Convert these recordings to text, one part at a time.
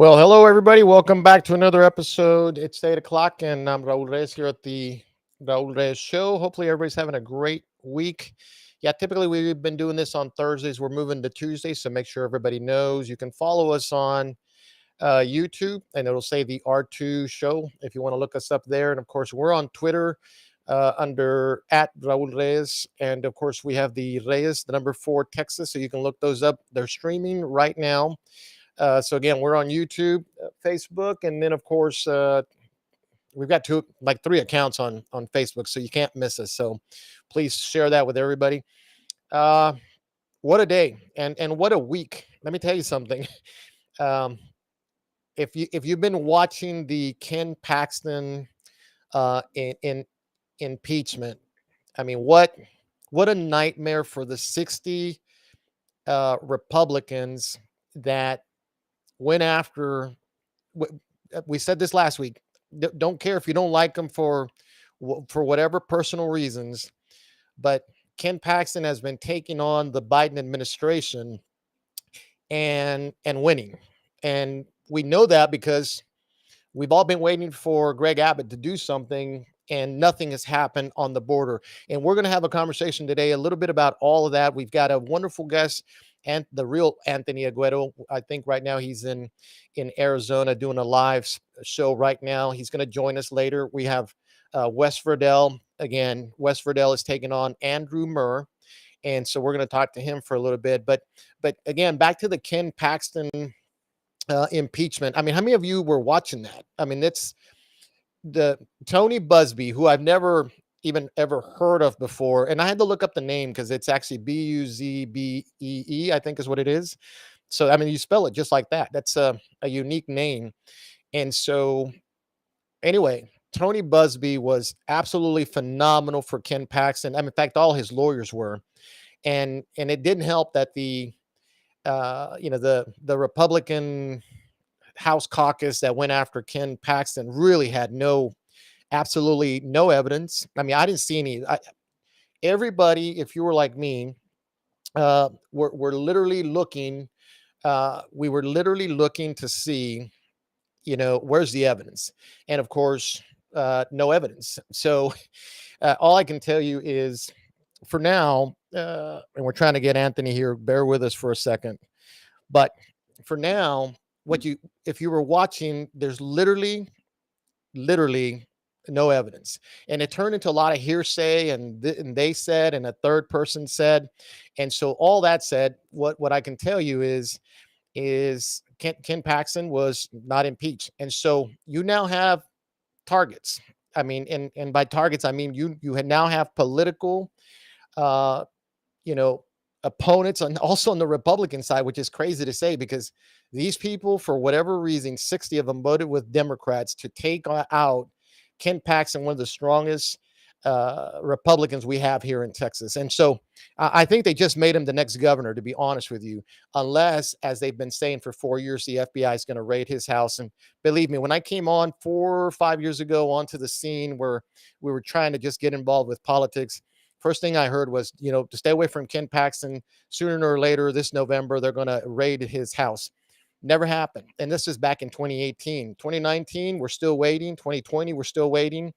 Well, hello everybody. Welcome back to another episode. It's 8 o'clock, and I'm Raul Reyes here at the Raul Reyes Show. Hopefully, everybody's having a great week. Yeah, typically we've been doing this on Thursdays. We're moving to Tuesdays, so make sure everybody knows. You can follow us on YouTube, and it'll say the R2 Show if you want to look us up there. And of course, we're on Twitter under at Raul Reyes, and of course, we have the Reyes, the number 4 Texas, so you can look those up. They're streaming right now. So again, we're on YouTube, Facebook, and then of course we've got three accounts on Facebook, so you can't miss us. So please share that with everybody. Uh, what a day and what a week! Let me tell you something. Um, if you've been watching the Ken Paxton in impeachment, I mean what a nightmare for the 60 Republicans that went after. We said this last week. Don't care if you don't like them for whatever personal reasons, but Ken Paxton has been taking on the Biden administration and winning, and we know that because we've all been waiting for Greg Abbott to do something, and nothing has happened on the border. And we're going to have a conversation today a little bit about all of that. We've got a wonderful guest, and the real Anthony Aguero. I think right now he's in Arizona doing a live show right now. He's going to join us later. We have Wes Verdell. Again, Wes Verdell is taking on Andrew Murr. And so we're going to talk to him for a little bit. But again, back to the Ken Paxton impeachment. I mean, how many of you were watching that? I mean, it's the Tony Busby, who I've never even ever heard of before, and I had to look up the name because it's actually Buzbee, I think is what it is. So I mean, you spell it just like that. That's a unique name. And so anyway, Tony Busby was absolutely phenomenal for Ken Paxton. I mean, in fact, all his lawyers were, and it didn't help that the Republican House caucus that went after Ken Paxton really had absolutely no evidence. I mean, I didn't see any. Everybody, if you were like me, were literally looking. We were literally looking to see, where's the evidence, and of course, no evidence. So, all I can tell you is, for now, and we're trying to get Anthony here. Bear with us for a second, but for now, if you were watching, there's literally no evidence, and it turned into a lot of hearsay, and they said, and a third person said, and so all that said, what I can tell you is Ken Paxton was not impeached, and so you now have targets. I mean, and by targets I mean now have political uh you know opponents, and also on the Republican side, which is crazy to say because these people, for whatever reason, 60 of them voted with Democrats to take out Ken Paxton, one of the strongest Republicans we have here in Texas. And so I think they just made him the next governor, to be honest with you, unless, as they've been saying for 4 years, the FBI is going to raid his house. And believe me, when I came on 4 or 5 years ago onto the scene where we were trying to just get involved with politics, first thing I heard was, to stay away from Ken Paxton. Sooner or later this November, they're going to raid his house. Never happened. And this is back in 2018. 2019, we're still waiting. 2020, we're still waiting.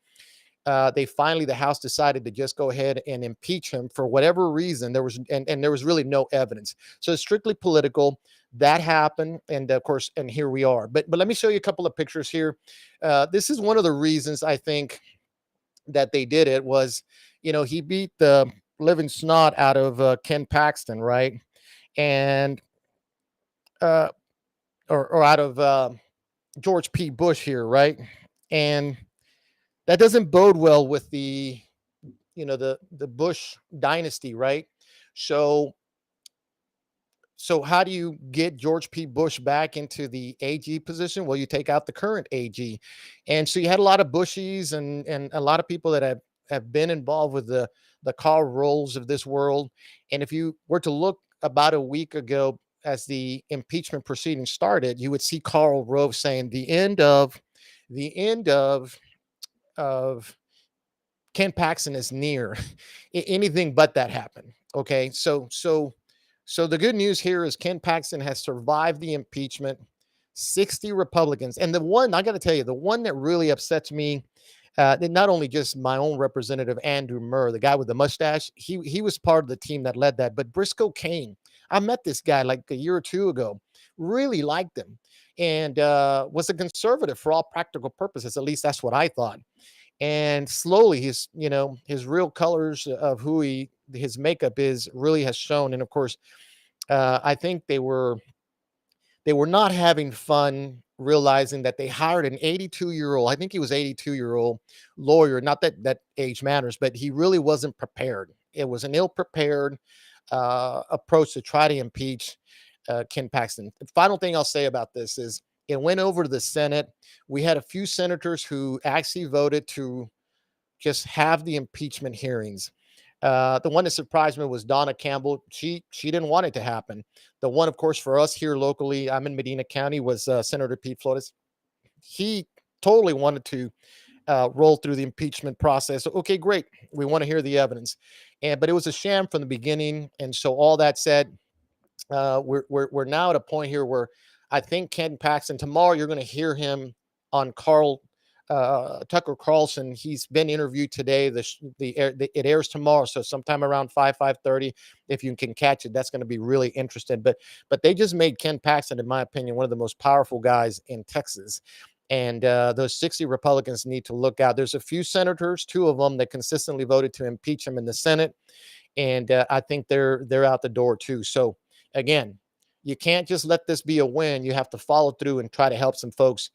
The House decided to just go ahead and impeach him for whatever reason. There was really no evidence. So it's strictly political. That happened. And of course, and here we are. But let me show you a couple of pictures here. This is one of the reasons I think that they did it was, he beat the living snot out of Ken Paxton, right? And uh, or out of George P. Bush here, right? And that doesn't bode well with the Bush dynasty, right? So how do you get George P. Bush back into the AG position? Well, you take out the current AG, and so you had a lot of Bushies and a lot of people that have been involved with the Karl Roves of this world. And if you were to look about a week ago, as the impeachment proceedings started, you would see Karl Rove saying the end of Ken Paxton is near. Anything but that happened. Okay, so the good news here is Ken Paxton has survived the impeachment. 60 Republicans. And the one, I got to tell you, the one that really upsets me, not only just my own representative, Andrew Murr, the guy with the mustache, he was part of the team that led that. But Briscoe Kane, I met this guy like a year or two ago, really liked him, and was a conservative for all practical purposes. At least that's what I thought. And slowly his real colors of who his makeup is really has shown. And of course, I think they were not having fun realizing that they hired an 82-year-old, I think he was 82-year-old lawyer. Not that age matters, but he really wasn't prepared. It was an ill-prepared approach to try to impeach Ken Paxton. The final thing I'll say about this is it went over to the Senate. We had a few senators who actually voted to just have the impeachment hearings. The one that surprised me was Donna Campbell. She didn't want it to happen. The one, of course, for us here locally, I'm in Medina County, was Senator Pete Flores. He totally wanted to roll through the impeachment process. Okay, great. We want to hear the evidence, but it was a sham from the beginning. And so, all that said, we're now at a point here where I think Ken Paxton, tomorrow you're going to hear him on Tucker Carlson. He's been interviewed today. It airs tomorrow, so sometime around 5:30. If you can catch it, that's going to be really interesting. But they just made Ken Paxton, in my opinion, one of the most powerful guys in Texas. And those 60 Republicans need to look out. There's a few senators, two of them, that consistently voted to impeach him in the Senate, and I think they're out the door too. So again, you can't just let this be a win. You have to follow through and try to help some folks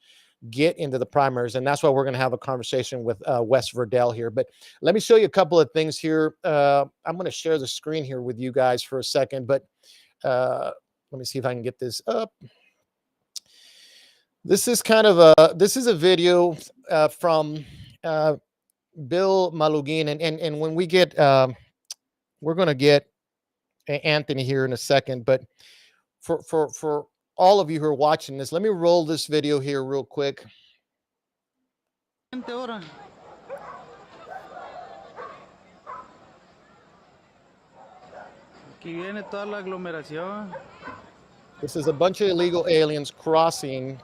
get into the primaries. And that's why we're going to have a conversation with Wes Verdell here. But let me show you a couple of things here. I'm going to share the screen here with you guys for a second, but let me see if I can get this up. This is a video from Bill Malugin. And when we get, we're going to get Anthony here in a second, but for all of you who are watching this, let me roll this video here real quick. Aquí viene toda la aglomeración. This is a bunch of illegal aliens crossing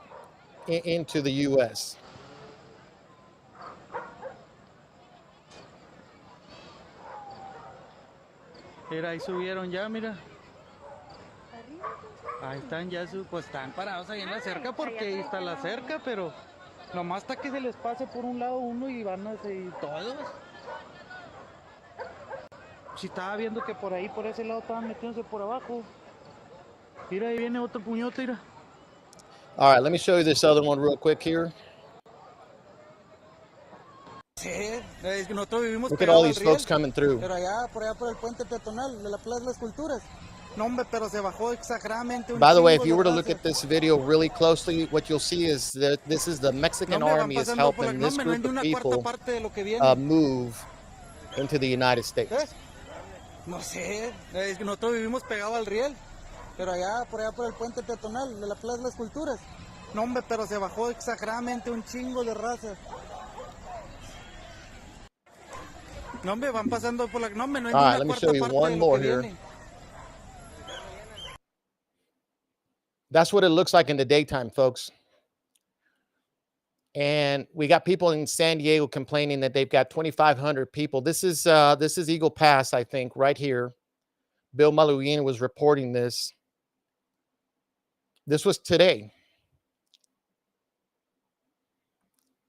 into the U.S. Mira, ahí subieron ya, mira. Ahí están ya, pues están parados ahí en la cerca porque ahí está la cerca, pero nomás hasta que se les pase por un lado uno y van a seguir todos. Si estaba viendo que por ahí, por ese lado, estaban metiéndose por abajo. Mira, ahí viene otro puñote, mira. All right, let me show you this other one real quick here. Sí, nosotros vivimos Look at all these folks coming through. Pero allá, por el puente peatonal de la Plaza de las Culturas. No, hombre, pero se bajó exageradamente. By the way, if you were to look at this video really closely, what you'll see is that this is the Mexican army is helping this group of people move into the United States. No sé, nosotros vivimos pegado al riel, pero allá, por el puente peatonal de la Plaza de las Culturas. No, hombre, pero se bajó exageradamente un chingo de raza. No, hombre, van pasando por la... No, hombre, no hay All right, let me show you one more here. That's what it looks like in the daytime, folks. And we got people in San Diego complaining that they've got 2,500 people. This is Eagle Pass, I think, right here. Bill Malugin was reporting this. This was today.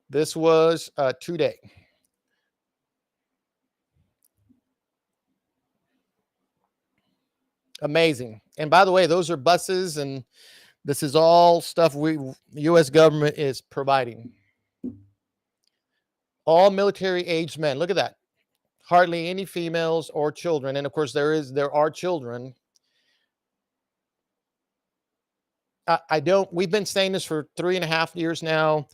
This was today. Amazing. And by the way, those are buses, and this is all stuff the U.S. government is providing. All military-aged men. Look at that. Hardly any females or children. And of course, there are children. We've been saying this for 3.5 years now.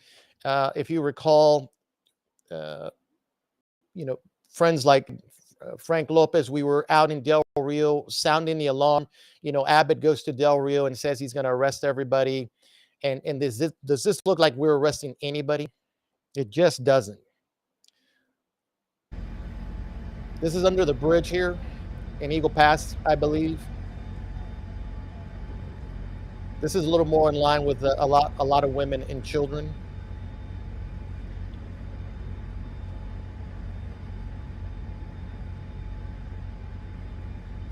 If you recall, friends like Frank Lopez, we were out in Del Rio sounding the alarm. Abbott goes to Del Rio and says he's going to arrest everybody. And does this look like we're arresting anybody? It just doesn't. This is under the bridge here in Eagle Pass, I believe. This is a little more in line with a lot of women and children.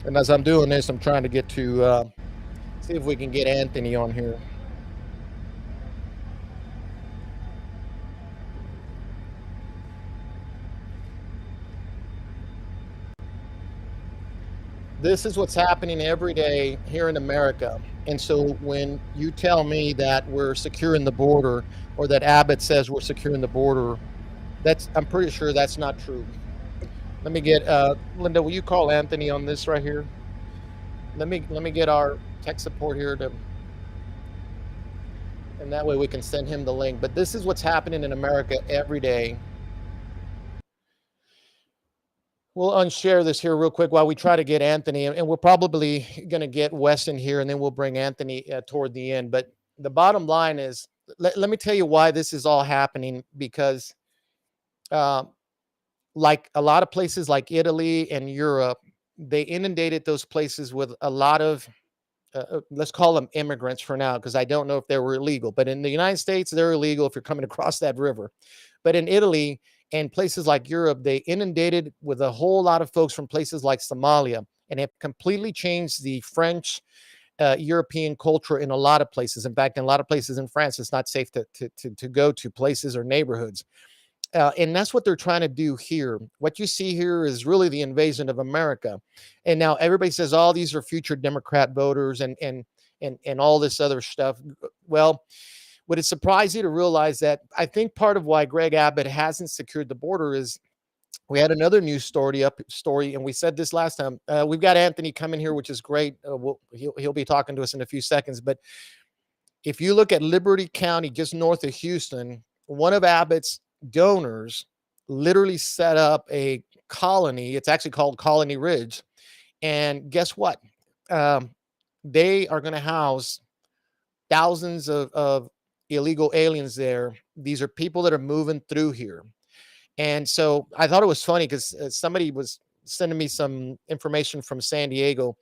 And as I'm doing this, I'm trying to get to see if we can get Anthony on here. This is what's happening every day here in America. And so when you tell me that we're securing the border or that Abbott says we're securing the border, that's I'm pretty sure that's not true. Let me get Linda, will you call Anthony on this right here? Let me get our tech support here to and that way we can send him the link. But this is what's happening in America every day. We'll unshare this here real quick while we try to get Anthony, and we're probably going to get Wes in here, and then we'll bring Anthony toward the end. But the bottom line is, let me tell you why this is all happening. Because, uh, like a lot of places, like Italy and Europe, they inundated those places with a lot of let's call them immigrants for now, because I don't know if they were illegal. But in the United States, they're illegal if you're coming across that river. But in Italy and places like Europe, they inundated with a whole lot of folks from places like Somalia, and it completely changed the French European culture in a lot of places. In fact, in a lot of places in France, it's not safe to go to places or neighborhoods. And that's what they're trying to do here. What you see here is really the invasion of America. And now everybody says, "Oh, these are future Democrat voters," and all this other stuff. Well, would it surprise you to realize that I think part of why Greg Abbott hasn't secured the border is we had another news story, and we said this last time. We've got Anthony coming here, which is great. He'll be talking to us in a few seconds. But if you look at Liberty County, just north of Houston, one of Abbott's donors literally set up a colony. It's actually called Colony Ridge. And guess what? Um, they are going to house thousands of illegal aliens there. These are people that are moving through here. And so I thought it was funny because somebody was sending me some information from San Diego,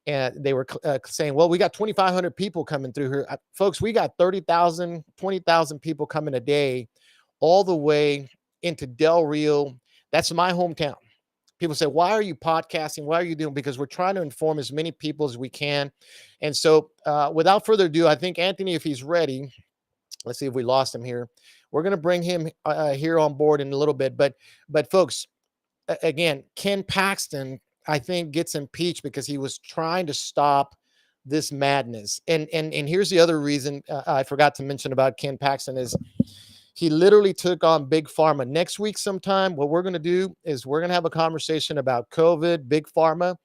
and they were saying, "Well, we got 2,500 people coming through here." Folks, we got 30,000, 20,000 people coming a day all the way into Del Rio. That's my hometown. People say, "Why are you podcasting? Why are you doing?" Because we're trying to inform as many people as we can. And so, without further ado, I think Anthony, if he's ready, let's see if we lost him here. We're going to bring him here on board in a little bit. But folks, again, Ken Paxton, I think, gets impeached because he was trying to stop this madness. And here's the other reason I forgot to mention about Ken Paxton is he literally took on Big Pharma. Next week, sometime, what we're going to do is we're going to have a conversation about COVID, Big Pharma,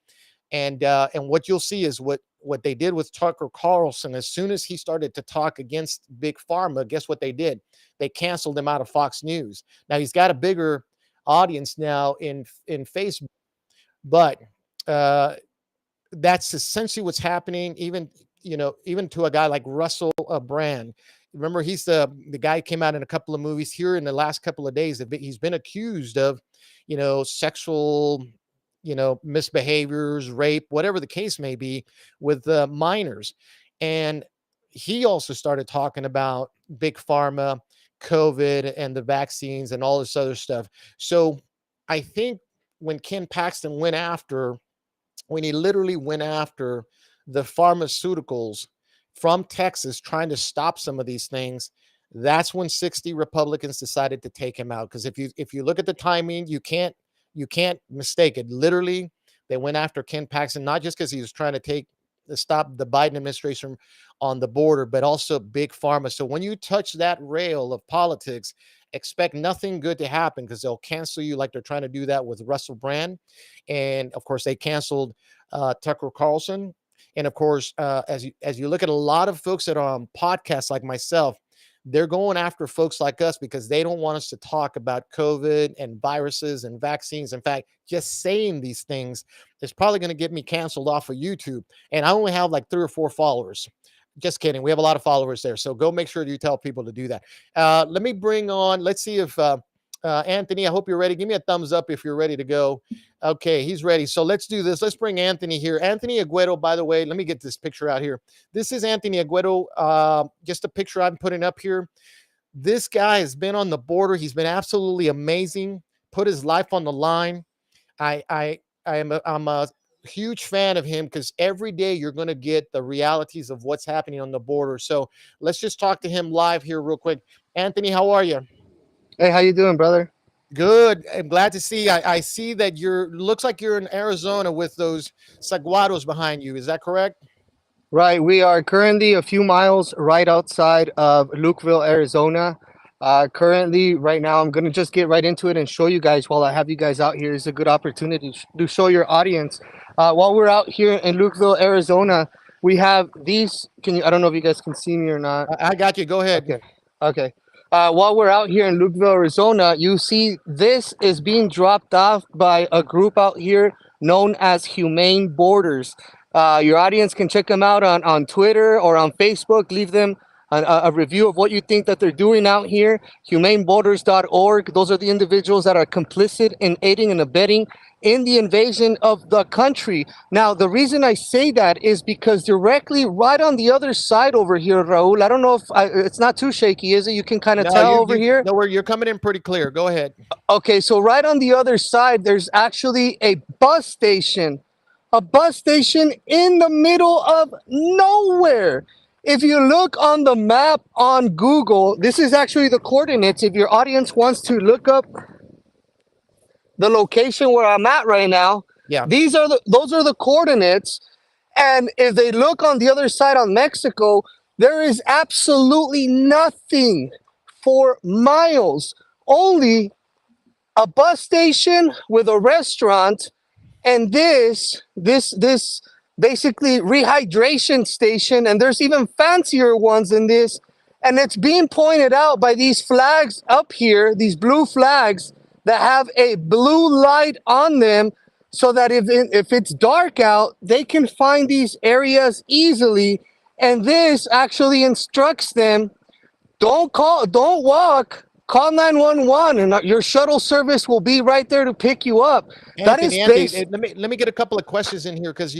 and what you'll see is what they did with Tucker Carlson. As soon as he started to talk against Big Pharma, guess what they did? They canceled him out of Fox News. Now he's got a bigger audience now in Facebook, but uh, that's essentially what's happening. Even to a guy like Russell Brand. Remember, he's the guy who came out in a couple of movies here in the last couple of days. He's been accused of, sexual, misbehaviors, rape, whatever the case may be, with minors. And he also started talking about Big Pharma, COVID, and the vaccines and all this other stuff. So I think when Ken Paxton when he literally went after the pharmaceuticals from Texas, trying to stop some of these things, that's when 60 Republicans decided to take him out. Because if you look at the timing, you can't mistake it. Literally, they went after Ken Paxton, not just because he was trying to stop the Biden administration on the border, but also Big Pharma. So when you touch that rail of politics, expect nothing good to happen, because they'll cancel you like they're trying to do that with Russell Brand. And of course, they canceled Tucker Carlson. And of course, as you look at a lot of folks that are on podcasts like myself, they're going after folks like us because they don't want us to talk about COVID and viruses and vaccines. In fact, just saying these things is probably going to get me canceled off of YouTube. And I only have like 3 or 4 followers. Just kidding. We have a lot of followers there. So go make sure you tell people to do that. Let me bring on, let's see if Anthony, I hope you're ready. Give me a thumbs up if you're ready to go. Okay, he's ready. So let's do this. Let's bring Anthony here. Anthony Aguero, by the way, let me get this picture out here. This is Anthony Aguero. Just a picture I'm putting up here. This guy has been on the border. He's been absolutely amazing. Put his life on the line. I'm a huge fan of him because every day you're going to get the realities of what's happening on the border. So let's just talk to him live here real quick. Anthony, how are you? Hey, how you doing, brother? Good. I'm glad to see. I see that looks like you're in Arizona with those saguaros behind you. Is that correct? Right, we are currently a few miles right outside of Lukeville, Arizona. Currently, right now, I'm gonna just get right into it and show you guys while I have you guys out here. It's a good opportunity to show your audience. While we're out here in Lukeville, Arizona, we have these. Can you? I don't know if you guys can see me or not. I got you. Go ahead. Okay. Okay. While we're out here in Lukeville, Arizona, you see this is being dropped off by a group out here known as Humane Borders. Your audience can check them out on Twitter or on Facebook. Leave them a review of what you think that they're doing out here. HumaneBorders.org. Those are the individuals that are complicit in aiding and abetting in the invasion of the country. Now, the reason I say that is because directly right on the other side over here, Raul, I don't know if it's not too shaky, is it? You can kind of No, tell over you here. no, you're coming in pretty clear. Go ahead. Okay, so right on the other side, there's actually a bus station. A bus station in the middle of nowhere. If you look on the map on Google, this is actually the coordinates. If your audience wants to look up the location where I'm at right now, Yeah. those are the coordinates. And if they look on the other side on Mexico, there is absolutely nothing for miles. Only a bus station with a restaurant and this basically rehydration station, and there's even fancier ones than this, and it's being pointed out by these flags up here, these blue flags that have a blue light on them, so that if it's dark out, they can find these areas easily. And this actually instructs them: don't walk, call 911, and your shuttle service will be right there to pick you up. That is Anthony, based. let me get a couple of questions in here because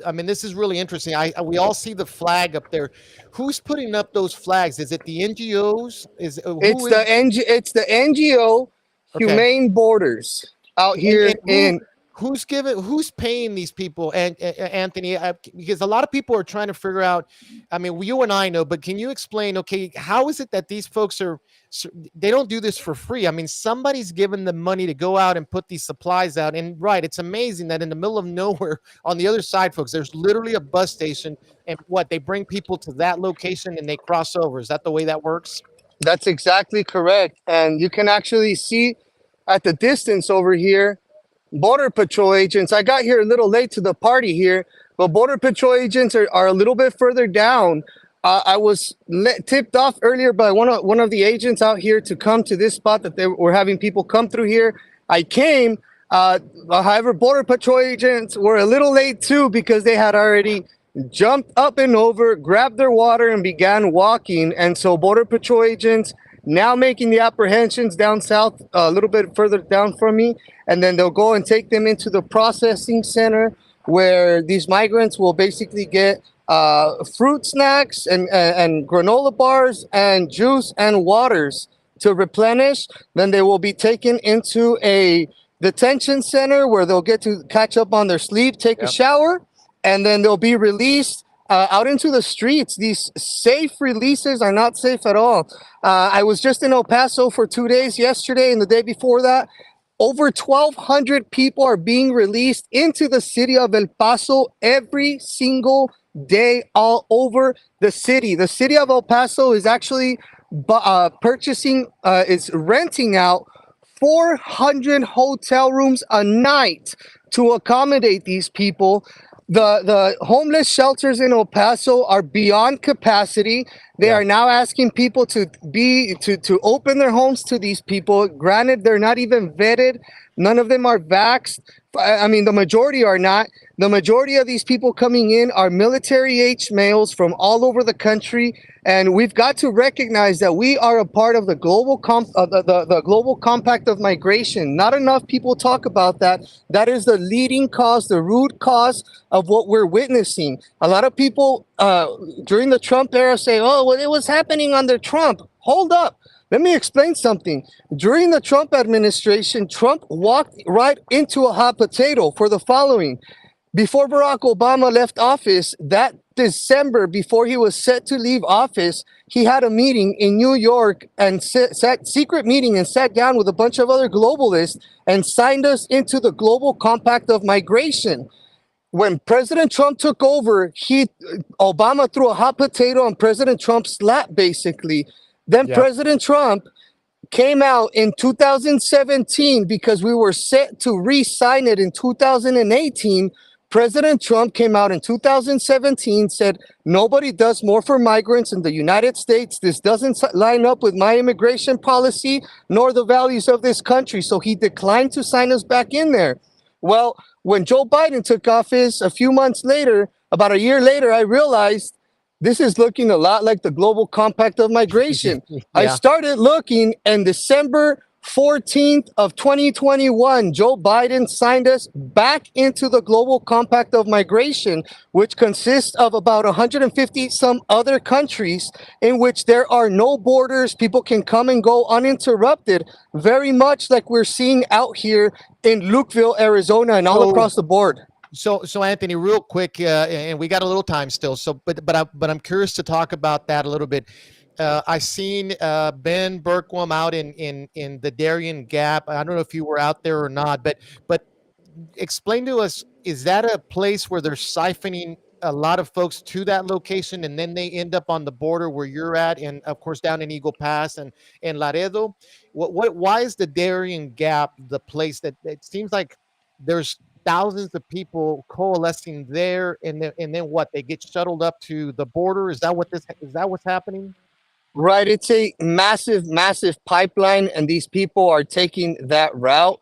I mean, this is really interesting. We all see the flag up there. Who's putting up those flags? Is it the NGOs? Is who is It's the NGO okay? Humane Borders out And here in. who's paying these people? And Anthony, because a lot of people are trying to figure out. I mean, you and I know, but can you explain? Okay, how is it that these folks they don't do this for free? I mean, somebody's given them money to go out and put these supplies out. And right, it's amazing that in the middle of nowhere, on the other side, folks, there's literally a bus station, and what they bring people to that location and they cross over. Is that the way that works? That's exactly correct, and you can actually see at the distance over here Border Patrol agents. I got here a little late to the party here, but Border Patrol agents are a little bit further down. I was tipped off earlier by one of the agents out here to come to this spot that they were having people come through here. I came. However, Border Patrol agents were a little late too because they had already jumped up and over, grabbed their water, and began walking. And so Border Patrol agents now making the apprehensions down south, a little bit further down from me, and then they'll go and take them into the processing center where these migrants will basically get fruit snacks and granola bars and juice and waters to replenish. Then they will be taken into a detention center where they'll get to catch up on their sleep, take a shower, and then they'll be released out into the streets. These safe releases are not safe at all. I was just in El Paso for 2 days, yesterday and the day before that. Over 1,200 people are being released into the city of El Paso every single day, all over the city. The city of El Paso is actually is renting out 400 hotel rooms a night to accommodate these people. The homeless shelters in El Paso are beyond capacity. They Yeah. are now asking people to open their homes to these people. Granted, they're not even vetted. None of them are vaxxed. I mean, the majority are not. The majority of these people coming in are military age males from all over the country, and we've got to recognize that we are a part of the the global compact of migration. Not enough people talk about that. That is the leading cause, the root cause of what we're witnessing. A lot of people during the Trump era say, "Oh, well, it was happening under Trump." Hold up. Let me explain something. During the Trump administration, Trump walked right into a hot potato for the following. Before Barack Obama left office, that December, before he was set to leave office, he had a meeting in New York and sat secret meeting and sat down with a bunch of other globalists and signed us into the global compact of migration. When President Trump took over, he Obama threw a hot potato on President Trump's lap, basically. Then Yeah. President Trump came out in 2017 because we were set to re-sign it in 2018. President Trump came out in 2017, said nobody does more for migrants in the United States. This doesn't line up with my immigration policy nor the values of this country. So he declined to sign us back in there. Well, when Joe Biden took office a few months later, about a year later, I realized this is looking a lot like the global compact of migration. I Yeah. started looking, and December 14th of 2021, Joe Biden signed us back into the global compact of migration, which consists of about 150 some other countries in which there are no borders. People can come and go uninterrupted, very much like we're seeing out here in Lukeville, Arizona, and all So across the board. so Anthony, real quick, and we got a little time still. So, but I'm curious to talk about that a little bit. I seen Ben Berkwam out in the Darien Gap. I don't know if you were out there or not, but explain to us, is that a place where they're siphoning a lot of folks to that location and then they end up on the border where you're at, and of course down in Eagle Pass and Laredo? What why is the Darien Gap the place that it seems like there's thousands of people coalescing there, and then what, they get shuttled up to the border? Is that what's happening? Right, it's a massive, massive pipeline, and these people are taking that route.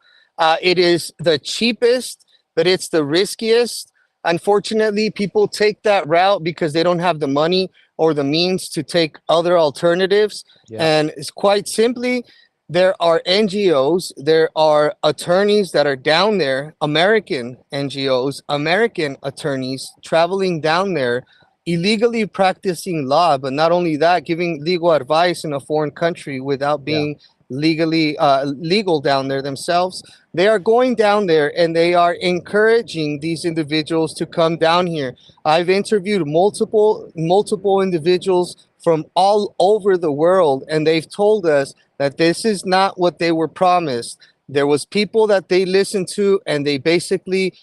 It is the cheapest, but it's the riskiest. Unfortunately, people take that route because they don't have the money or the means to take other alternatives. Yeah. And it's quite simply, there are NGOs, there are attorneys that are down there, American NGOs, American attorneys traveling down there illegally practicing law, but not only that, giving legal advice in a foreign country without Yeah. being legally legal down there themselves. They are going down there and they are encouraging these individuals to come down here. I've interviewed multiple individuals from all over the world, and they've told us that this is not what they were promised. There was people that they listened to, and they basically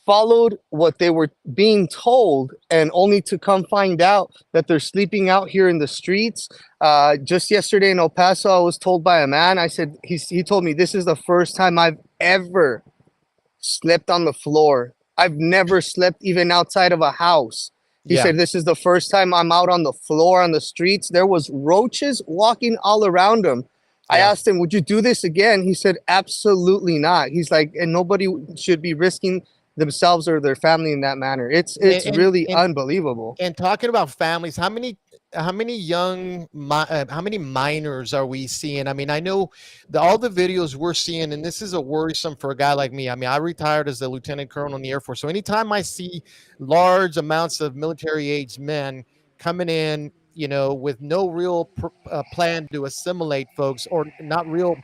followed what they were being told, and only to come find out that they're sleeping out here in the streets. Just yesterday in El Paso, I was told by a man, I said, he told me, this is the first time I've ever slept on the floor. I've never slept even outside of a house. He Yeah. said, this is the first time I'm out on the floor on the streets. There was roaches walking all around him. I Yeah. asked him, would you do this again? He said, absolutely not. He's like, and nobody should be risking themselves or their family in that manner. It's and really and unbelievable. And talking about families, how many minors are we seeing? I mean, I know all the videos we're seeing, and this is a worrisome for a guy like me. I mean, I retired as a lieutenant colonel in the Air Force, so anytime I see large amounts of military age men coming in, with no real plan to assimilate folks, or not real,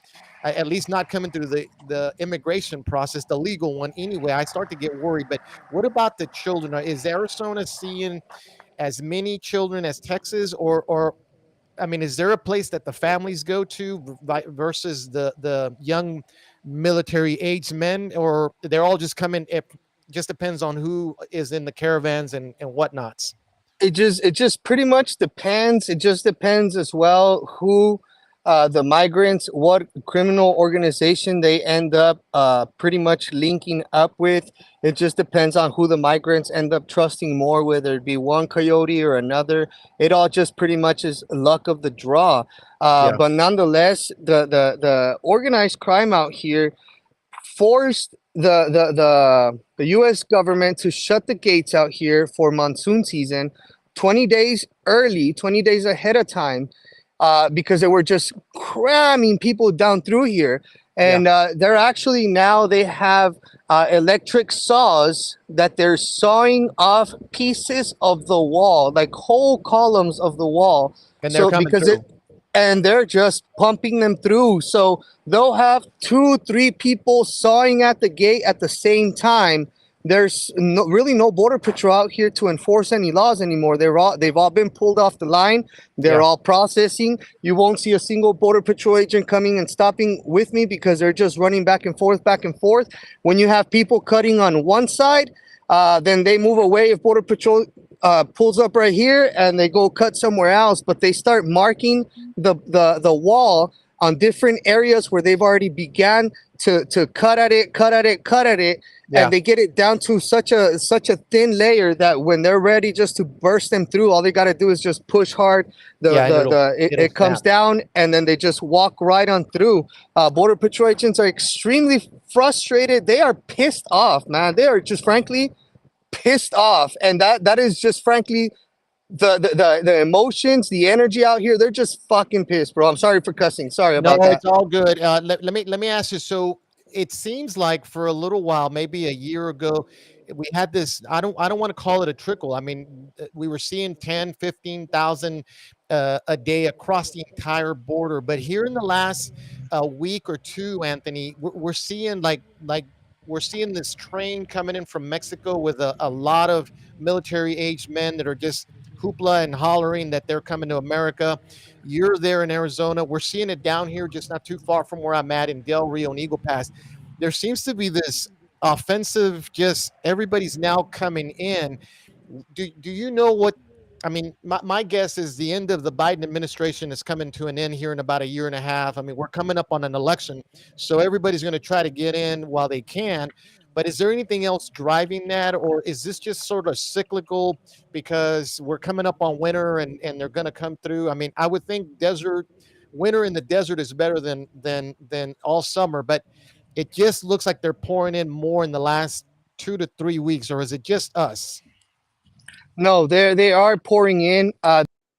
at least not coming through the immigration process, the legal one anyway, I start to get worried. But what about the children? Is Arizona seeing as many children as Texas, or I mean, is there a place that the families go to versus the young military age men, or they're all just coming? It just depends on who is in the caravans and whatnots. It just pretty much depends. It just depends as well who the migrants, what criminal organization they end up pretty much linking up with. It just depends on who the migrants end up trusting more, whether it be one coyote or another. It all just pretty much is luck of the draw. Yeah. But nonetheless, the organized crime out here forced the U.S. government to shut the gates out here for monsoon season 20 days early, 20 days ahead of time, because they were just cramming people down through here. Yeah. And they're actually now they have electric saws that they're sawing off pieces of the wall, like whole columns of the wall. And they're So coming because it through. and they're just pumping them through. So they'll have two, three people sawing at the gate at the same time. There's really no border patrol out here to enforce any laws anymore. They've all been pulled off the line. They're Yeah. all processing. You won't see a single border patrol agent coming and stopping with me because they're just running back and forth, back and forth. When you have people cutting on one side, then they move away. If border patrol pulls up right here and they go cut somewhere else, but they start marking the wall on different areas where they've already began to cut at it, Yeah. and they get it down to such a thin layer that when they're ready just to burst them through, all they got to do is just push hard. Yeah. And it'll It comes snap. down, and then they just walk right on through. Border patrol agents are extremely frustrated. They are pissed off, man. They are just frankly pissed off, and that is just frankly the emotions, the energy out here. They're just fucking pissed, bro. I'm sorry for cussing. Sorry No, about that. it's all good. Let me ask you. So it seems like for a little while, maybe a year ago, we had this. I don't want to call it a trickle. I mean, we were seeing 10, 15,000 a day across the entire border. But here in the last week or two, Anthony, we're seeing like we're seeing this train coming in from Mexico with a lot of military aged men that are just hoopla and hollering that they're coming to America. You're there in Arizona. We're seeing it down here, just not too far from where I'm at in Del Rio and Eagle Pass. There seems to be this offensive, just everybody's now coming in. Do you know what? I mean, my guess is the end of the Biden administration is coming to an end here in about a year and a half. I mean, we're coming up on an election, so everybody's going to try to get in while they can. But is there anything else driving that, or is this just sort of cyclical because we're coming up on winter and they're going to come through? I mean, I would think winter in the desert is better than all summer, but it just looks like they're pouring in more in the last 2 to 3 weeks, or is it just us? No, they are pouring in.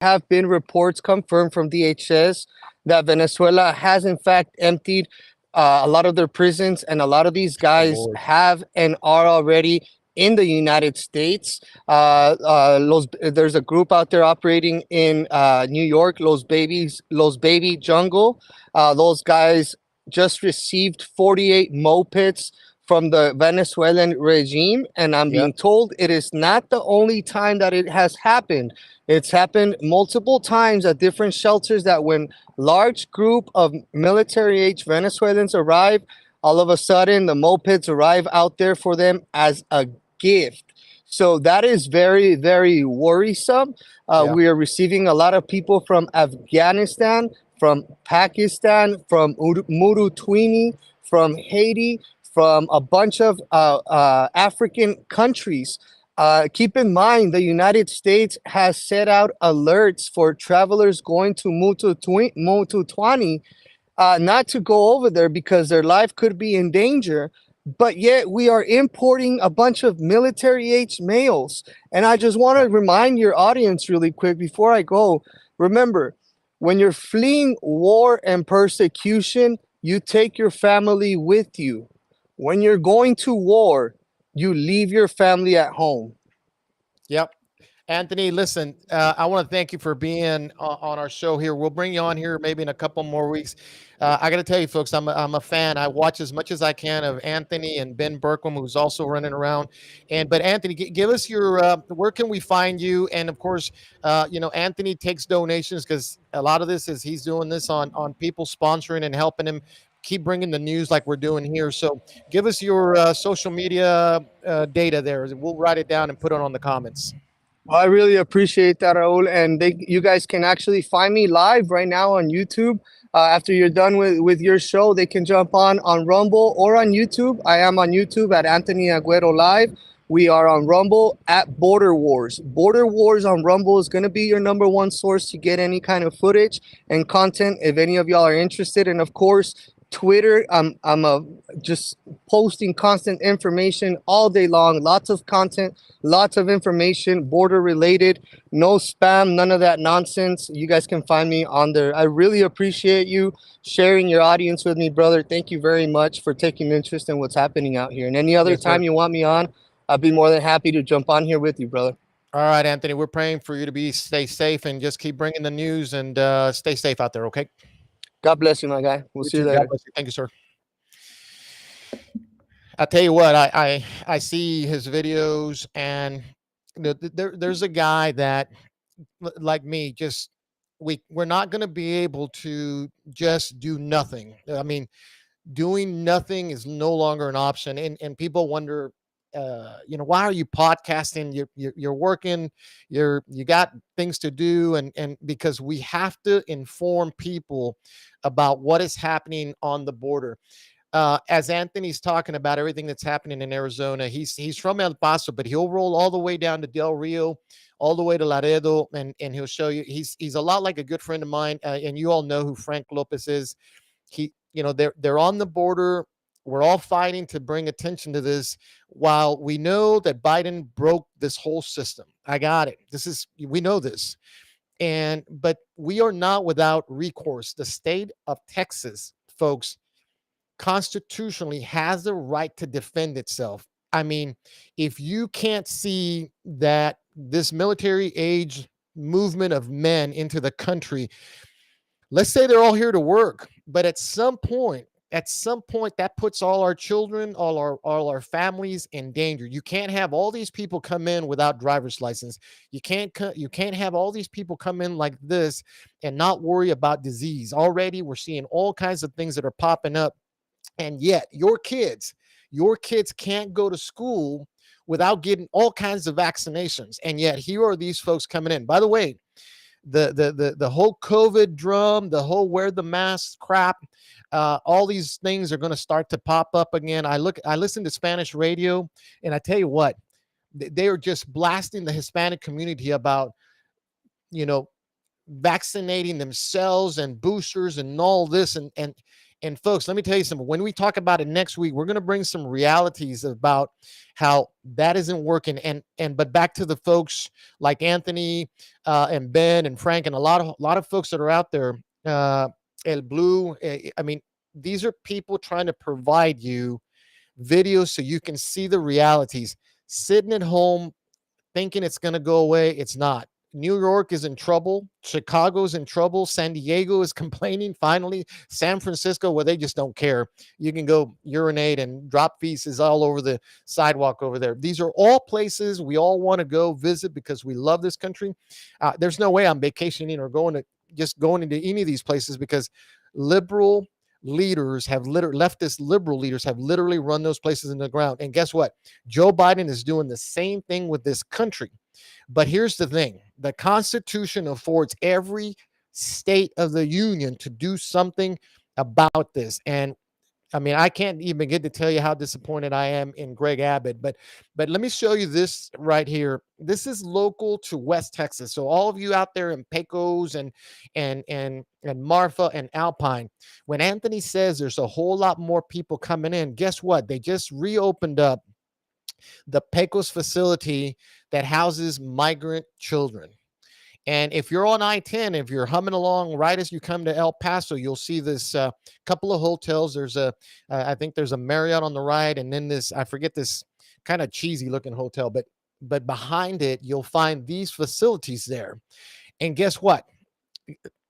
Have been reports confirmed from DHS that Venezuela has in fact emptied a lot of their prisons, and a lot of these Oh guys Lord. have and are already in the United States. There's a group out there operating in New York, Los Baby Jungle. Those guys just received 48 mopeds from the Venezuelan regime, and I'm Yep. being told it is not the only time that it has happened. It's happened multiple times at different shelters that when large group of military age Venezuelans arrive, all of a sudden the mopeds arrive out there for them as a gift. So that is very, very worrisome. Yeah. We are receiving a lot of people from Afghanistan, from Pakistan, from Murutwini, from Haiti, from a bunch of African countries. Keep in mind, the United States has set out alerts for travelers going to Mututwani not to go over there because their life could be in danger. But yet we are importing a bunch of military age males. And I just want to remind your audience really quick before I go. Remember, when you're fleeing war and persecution, you take your family with you. When you're going to war, you leave your family at home. Yep. Anthony, listen, I want to thank you for being on our show here. We'll bring you on here maybe in a couple more weeks. I got to tell you, folks, I'm a fan. I watch as much as I can of Anthony and Ben Berkham, who's also running around. But Anthony, give us your where can we find you? And of course, Anthony takes donations because a lot of this is he's doing this on people sponsoring and helping him keep bringing the news like we're doing here. So give us your social media data there. We'll write it down and put it on the comments. Well, I really appreciate that, Raul. And you guys can actually find me live right now on YouTube. After you're done with your show, they can jump on Rumble or on YouTube. I am on YouTube at Anthony Agüero Live. We are on Rumble at Border Wars. Border Wars on Rumble is going to be your number one source to get any kind of footage and content if any of y'all are interested. And of course, Twitter. I'm just posting constant information all day long. Lots of content, lots of information, border related. No spam, none of that nonsense. You guys can find me on there. I really appreciate you sharing your audience with me, brother. Thank you very much for taking interest in what's happening out here. And any other Yes, sir. time you want me on, I'll be more than happy to jump on here with you, brother. All right, Anthony, we're praying for you to stay safe and just keep bringing the news and stay safe out there. Okay. God bless you, my guy. We'll You see you too. God later. bless you. Thank you, sir. I tell you what, I see his videos, and there's a guy that, like me, just we're not going to be able to just do nothing. I mean, doing nothing is no longer an option, and people wonder, why are you podcasting? You're working, you got things to do, and because we have to inform people about what is happening on the border. As Anthony's talking about everything that's happening in Arizona, he's from El Paso, but he'll roll all the way down to Del Rio, all the way to Laredo, and he'll show you. He's a lot like a good friend of mine, and you all know who Frank Lopez is. They're on the border. We're all fighting to bring attention to this. While we know that Biden broke this whole system, I got it. We know this, but we are not without recourse. The state of Texas, folks, constitutionally has the right to defend itself. I mean, if you can't see that this military age movement of men into the country, let's say they're all here to work, but at some point that puts all our children, all our families in danger. You can't have all these people come in without driver's license. You can't have all these people come in like this and not worry about disease. Already we're seeing all kinds of things that are popping up, and yet your kids can't go to school without getting all kinds of vaccinations, and yet here are these folks coming in. By the way, the whole COVID drum, the whole wear the mask crap, all these things are going to start to pop up again. I listen to Spanish radio, and I tell you what, they are just blasting the Hispanic community about, you know vaccinating themselves and boosters and all this, and folks, let me tell you something. When we talk about it next week, we're going to bring some realities about how that isn't working. But back to the folks like Anthony, and Ben and Frank, and a lot of folks that are out there, El Blue. I mean, these are people trying to provide you videos so you can see the realities. Sitting at home thinking it's going to go away. It's not. New York is in trouble. Chicago's in trouble. San Diego is complaining finally. San Francisco, where they just don't care. You can go urinate and drop feces all over the sidewalk over there. These are all places we all want to go visit because we love this country. There's no way I'm vacationing or going into any of these places because liberal leftist liberal leaders have literally run those places in the ground. And guess what? Joe Biden is doing the same thing with this country. But here's the thing: the Constitution affords every state of the union to do something about this. And I mean, I can't even get to tell you how disappointed I am in Greg Abbott, but let me show you this right here. This is local to West Texas. So all of you out there in Pecos and Marfa and Alpine, when Anthony says there's a whole lot more people coming in, guess what? They just reopened up the Pecos facility that houses migrant children. And if you're on I-10, if you're humming along right as you come to El Paso, you'll see this couple of hotels. I think there's a Marriott on the right, and then I forget this kind of cheesy looking hotel, but behind it, you'll find these facilities there. And guess what?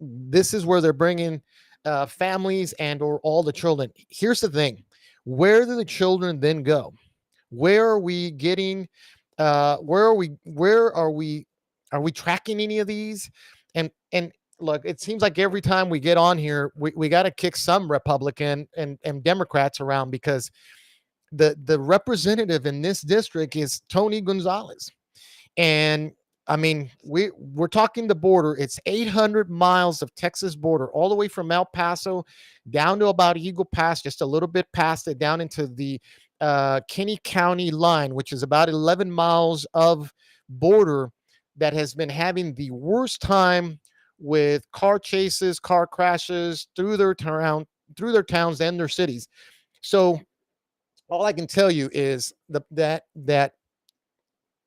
This is where they're bringing families and or all the children. Here's the thing: where do the children then go? Where are we getting? Where are we tracking any of these? And look, it seems like every time we get on here, we got to kick some Republican and Democrats around because the representative in this district is Tony Gonzalez. And I mean, we're talking the border. It's 800 miles of Texas border, all the way from El Paso down to about Eagle Pass, just a little bit past it, down into the Kinney County line, which is about 11 miles of border that has been having the worst time with car chases, car crashes through their towns and their cities. So all I can tell you is that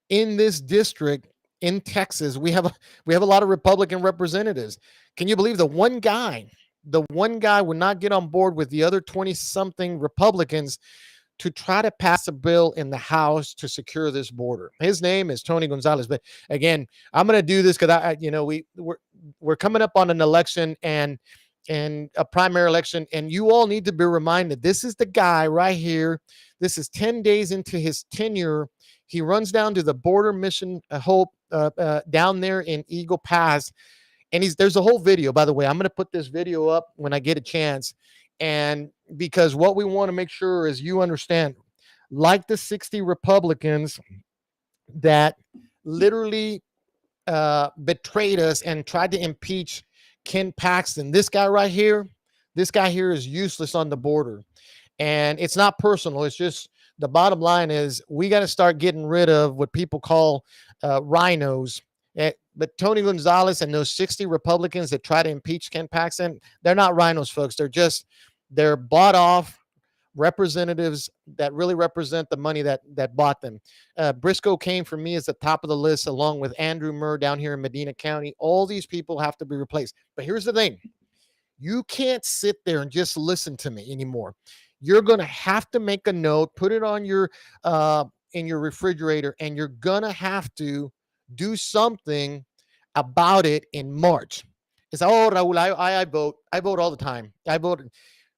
in this district in Texas, we have a lot of Republican representatives. Can you believe the one guy would not get on board with the other 20 something Republicans to try to pass a bill in the House to secure this border? His name is Tony Gonzalez. But again, I'm going to do this because we're coming up on an election and a primary election, and you all need to be reminded. This is the guy right here. This is 10 days into his tenure. He runs down to the border mission Hope down there in Eagle Pass, and there's a whole video. By the way, I'm going to put this video up when I get a chance, and because what we want to make sure is you understand, like the 60 Republicans that literally betrayed us and tried to impeach Ken Paxton. This guy here is useless on the border. And it's not personal. It's just the bottom line is we got to start getting rid of what people call rhinos. But Tony Gonzalez and those 60 Republicans that try to impeach Ken Paxton, they're not rhinos, folks. They're bought off representatives that really represent the money that bought them. Briscoe came for me as the top of the list, along with Andrew Murr down here in Medina County. All these people have to be replaced. But here's the thing. You can't sit there and just listen to me anymore. You're going to have to make a note, put it on your in your refrigerator, and you're going to have to do something about it in March. It's, oh, Raul, I vote. I vote all the time. I vote.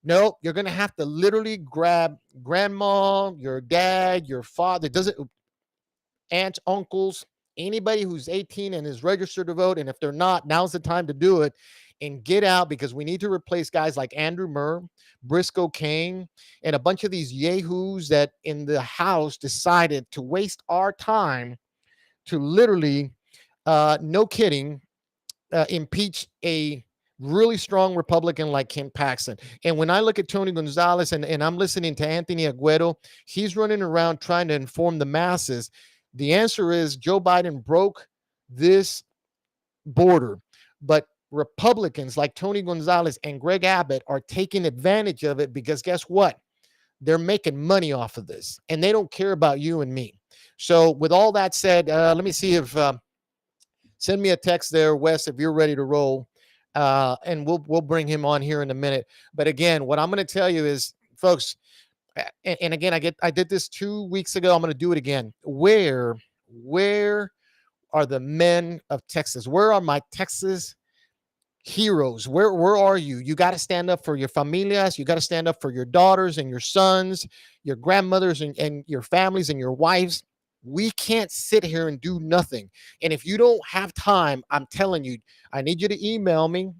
No, you're going to have to literally grab grandma, your dad, your father, doesn't aunts, uncles, anybody who's 18 and is registered to vote. And if they're not, now's the time to do it and get out, because we need to replace guys like Andrew Murr, Briscoe Kane, and a bunch of these yahoos that in the House decided to waste our time to literally, no kidding, impeach a really strong Republican like Ken Paxton. And when I look at Tony Gonzalez and I'm listening to Anthony Aguero, he's running around trying to inform the masses. The answer is Joe Biden broke this border, but Republicans like Tony Gonzalez and Greg Abbott are taking advantage of it because guess what? They're making money off of this and they don't care about you and me. So with all that said, let me see if send me a text there, Wes, if you're ready to roll. And we'll bring him on here in a minute. But again, what I'm going to tell you is, folks, and again, I did this 2 weeks ago. I'm going to do it again. Where are the men of Texas? Where are my Texas heroes? Where are you? You got to stand up for your familias. You got to stand up for your daughters and your sons, your grandmothers and your families and your wives. We can't sit here and do nothing. And if you don't have time, I'm telling you, I need you to email me.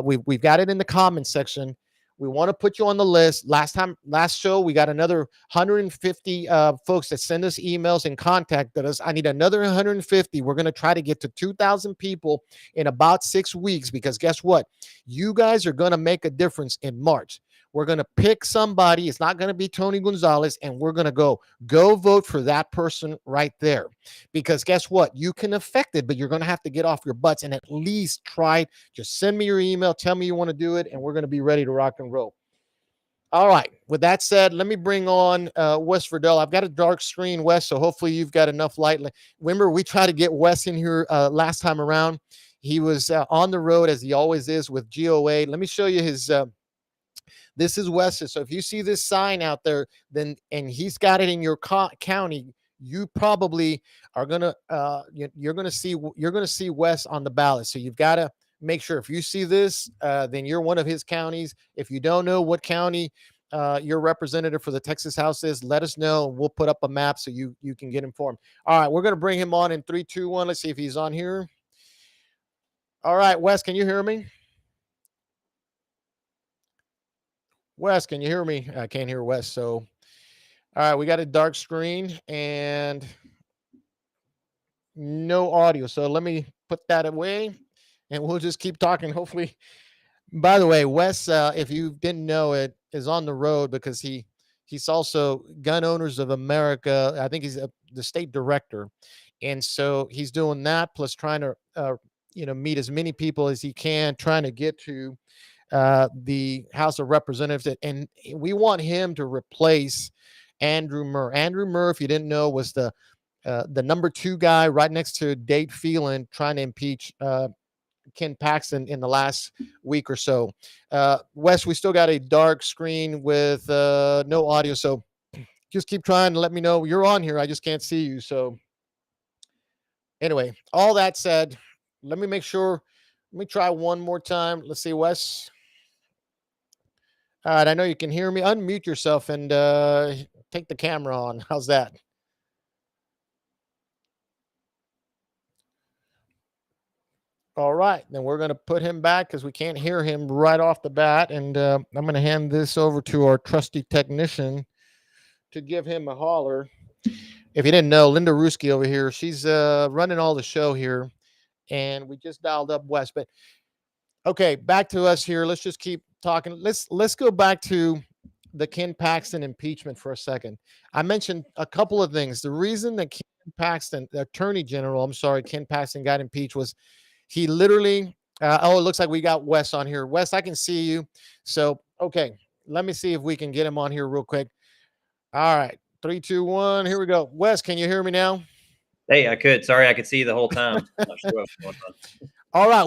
We've got it in the comments section. We want to put you on the list. Last show, we got another 150 folks that send us emails and contacted us. I need another 150. We're going to try to get to 2,000 people in about 6 weeks because guess what? You guys are going to make a difference in March. We're going to pick somebody. It's not going to be Tony Gonzalez, and we're going to go vote for that person right there. Because guess what? You can affect it, but you're going to have to get off your butts and at least try. Just send me your email. Tell me you want to do it, and we're going to be ready to rock and roll. All right. With that said, let me bring on Wes Verdell. I've got a dark screen, Wes, so hopefully you've got enough light. Remember, we tried to get Wes in here last time around. He was on the road, as he always is, with GOA. Let me show you his this is Wes. So if you see this sign out there, then and he's got it in your county, you probably are gonna you're gonna see Wes on the ballot. So you've got to make sure if you see this, then you're one of his counties. If you don't know what county your representative for the Texas House is, let us know and we'll put up a map so you can get informed. All right, we're gonna bring him on in 3, 2, 1. Let's see if he's on here. All right, Wes, can you hear me? Wes, can you hear me? I can't hear Wes. So, all right, we got a dark screen and no audio. So let me put that away and we'll just keep talking. Hopefully, by the way, Wes, if you didn't know it, is on the road because he's also Gun Owners of America. I think he's the state director, and so he's doing that plus trying to meet as many people as he can, trying to get to the House of Representatives, and we want him to replace Andrew Murr. Andrew Murr, if you didn't know, was the number two guy right next to Dade Phelan trying to impeach Ken Paxton in the last week or so. Wes, we still got a dark screen with no audio, so just keep trying to let me know you're on here. I just can't see you. So anyway, all that said, let me make sure. Let me try one more time. Let's see, Wes. All right, I know you can hear me. Unmute yourself and take the camera on. How's that? All right, then we're going to put him back because we can't hear him right off the bat. And I'm going to hand this over to our trusty technician to give him a holler. If you didn't know, Linda Ruski over here, she's running all the show here. And we just dialed up West. But okay, back to us here. Let's just keep talking. Let's go back to the Ken Paxton impeachment for a second. I mentioned a couple of things. The reason that Ken Paxton, the Attorney General, I'm sorry, Ken Paxton got impeached was he literally, it looks like we got Wes on here. Wes, I can see you. So, okay, let me see if we can get him on here real quick. All right, 3, 2, 1, here we go. Wes, can you hear me now? Hey, I could. Sorry, I could see you the whole time. Not sure what was going on. All right,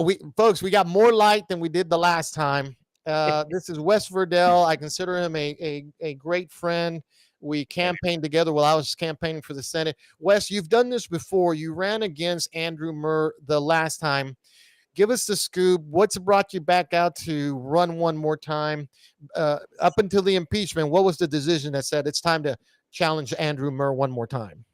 we got more light than we did the last time. This is Wes Verdell. I consider him a great friend. We campaigned together while I was campaigning for the Senate. Wes, you've done this before. You ran against Andrew Murr the last time. Give us the scoop. What's brought you back out to run one more time? Up until the impeachment, what was the decision that said it's time to challenge Andrew Murr one more time?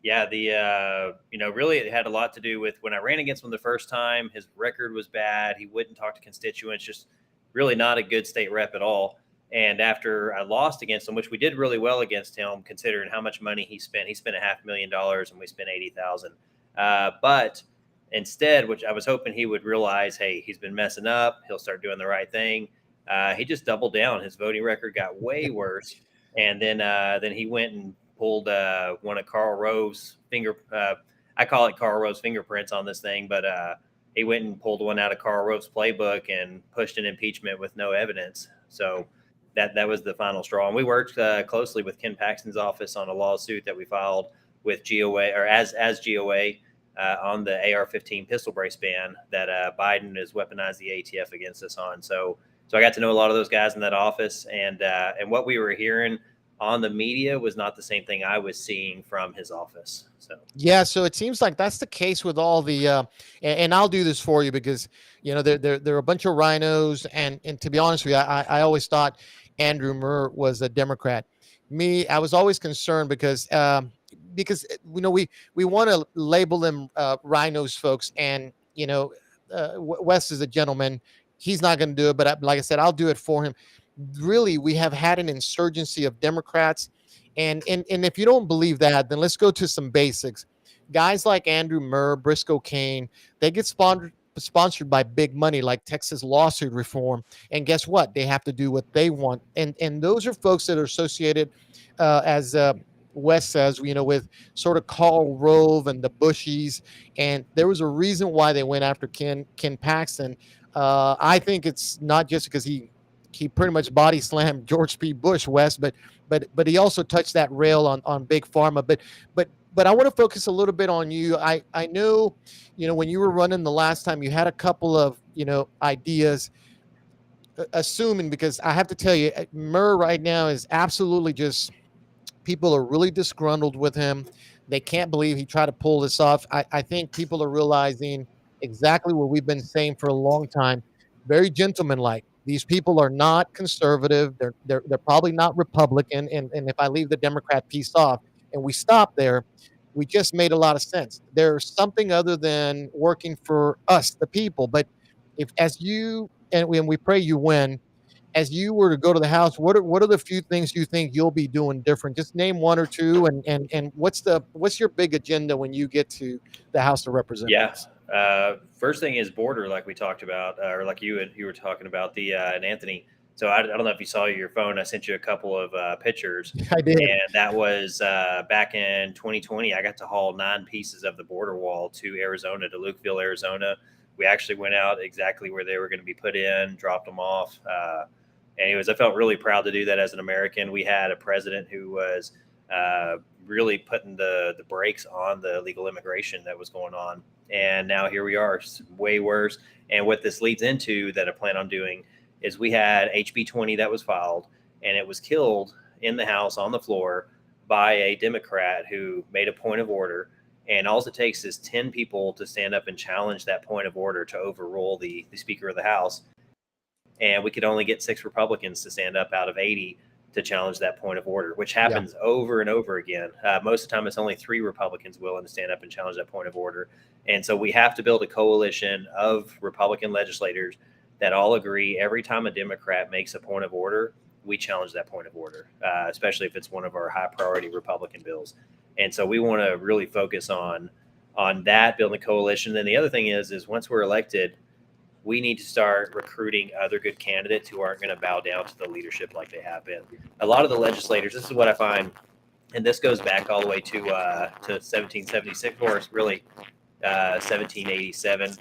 Yeah, really it had a lot to do with when I ran against him the first time. His record was bad. He wouldn't talk to constituents, just really not a good state rep at all. And after I lost against him, which we did really well against him, considering how much money he spent $500,000 and we spent 80,000. But instead, which I was hoping he would realize, hey, he's been messing up. He'll start doing the right thing. He just doubled down. His voting record got way worse. And then he went and pulled one of Karl Rove's I call it Karl Rove's fingerprints on this thing, but he went and pulled one out of Karl Rove's playbook and pushed an impeachment with no evidence. So that was the final straw. And we worked closely with Ken Paxton's office on a lawsuit that we filed with GOA or as GOA on the AR-15 pistol brace ban that Biden has weaponized the ATF against us on. So I got to know a lot of those guys in that office, and what we were hearing on the media was not the same thing I was seeing from his office. So yeah, so it seems like that's the case with all the and I'll do this for you because there are a bunch of rhinos, and to be honest with you, I always thought Andrew Murr was a Democrat. I was always concerned because we want to label them rhinos folks, and Wes is a gentleman. He's not going to do it, but like I said, I'll do it for him. Really, we have had an insurgency of Democrats. And if you don't believe that, then let's go to some basics. Guys like Andrew Murr, Briscoe Cain, they get sponsored by big money like Texas lawsuit reform. And guess what? They have to do what they want. And those are folks that are associated, as Wes says, with sort of Karl Rove and the Bushies. And there was a reason why they went after Ken Paxton. I think it's not just because he pretty much body slammed George P. Bush, West, but he also touched that rail on big pharma. But I want to focus a little bit on you. I know, when you were running the last time, you had a couple of ideas. Assuming, because I have to tell you, Murr right now is absolutely just. People are really disgruntled with him. They can't believe he tried to pull this off. I think people are realizing exactly what we've been saying for a long time. Very gentlemanlike. These people are not conservative. They're probably not Republican. And if I leave the Democrat piece off and we stop there, we just made a lot of sense. There's something other than working for us, the people. But if as you and we pray you win, as you were to go to the House, what are the few things you think you'll be doing different? Just name one or two, and what's your big agenda when you get to the House of Yeah. Representatives? First thing is border, like we talked about, or like you were talking about and Anthony. So I don't know if you saw your phone. I sent you a couple of pictures, I did. and that was back in 2020. I got to haul 9 pieces of the border wall to Arizona, to Lukeville, Arizona. We actually went out exactly where they were going to be put in, dropped them off. Anyways, I felt really proud to do that as an American. We had a president who was uh, really putting the brakes on the illegal immigration that was going on. And now here we are, way worse. And what this leads into that I plan on doing is we had HB 20 that was filed, and it was killed in the House on the floor by a Democrat who made a point of order. And all it takes is 10 people to stand up and challenge that point of order to overrule the Speaker of the House. And we could only get 6 Republicans to stand up out of 80 to challenge that point of order, which happens over and over again. Most of the time, it's only 3 Republicans willing to stand up and challenge that point of order. And so we have to build a coalition of Republican legislators that all agree every time a Democrat makes a point of order, we challenge that point of order, especially if it's one of our high priority Republican bills. And so we want to really focus on that, building a coalition. Then the other thing is once we're elected, we need to start recruiting other good candidates who aren't going to bow down to the leadership like they have been. A lot of the legislators, this is what I find, and this goes back all the way to 1776, or really 1787.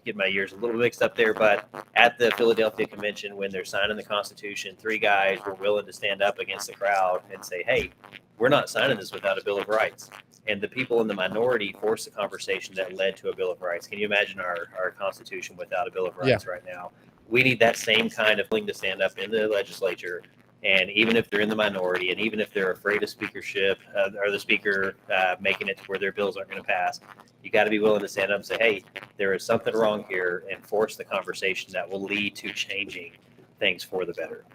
Get my years a little mixed up there, but at the Philadelphia Convention, when they're signing the Constitution, 3 guys were willing to stand up against the crowd and say, hey, we're not signing this without a Bill of Rights. And the people in the minority forced the conversation that led to a Bill of Rights. Can you imagine our Constitution without a Bill of Rights right now? We need that same kind of thing to stand up in the legislature. And even if they're in the minority, and even if they're afraid of speakership or the speaker making it to where their bills aren't going to pass, you got to be willing to stand up and say, hey, there is something wrong here, and force the conversation that will lead to changing things for the better.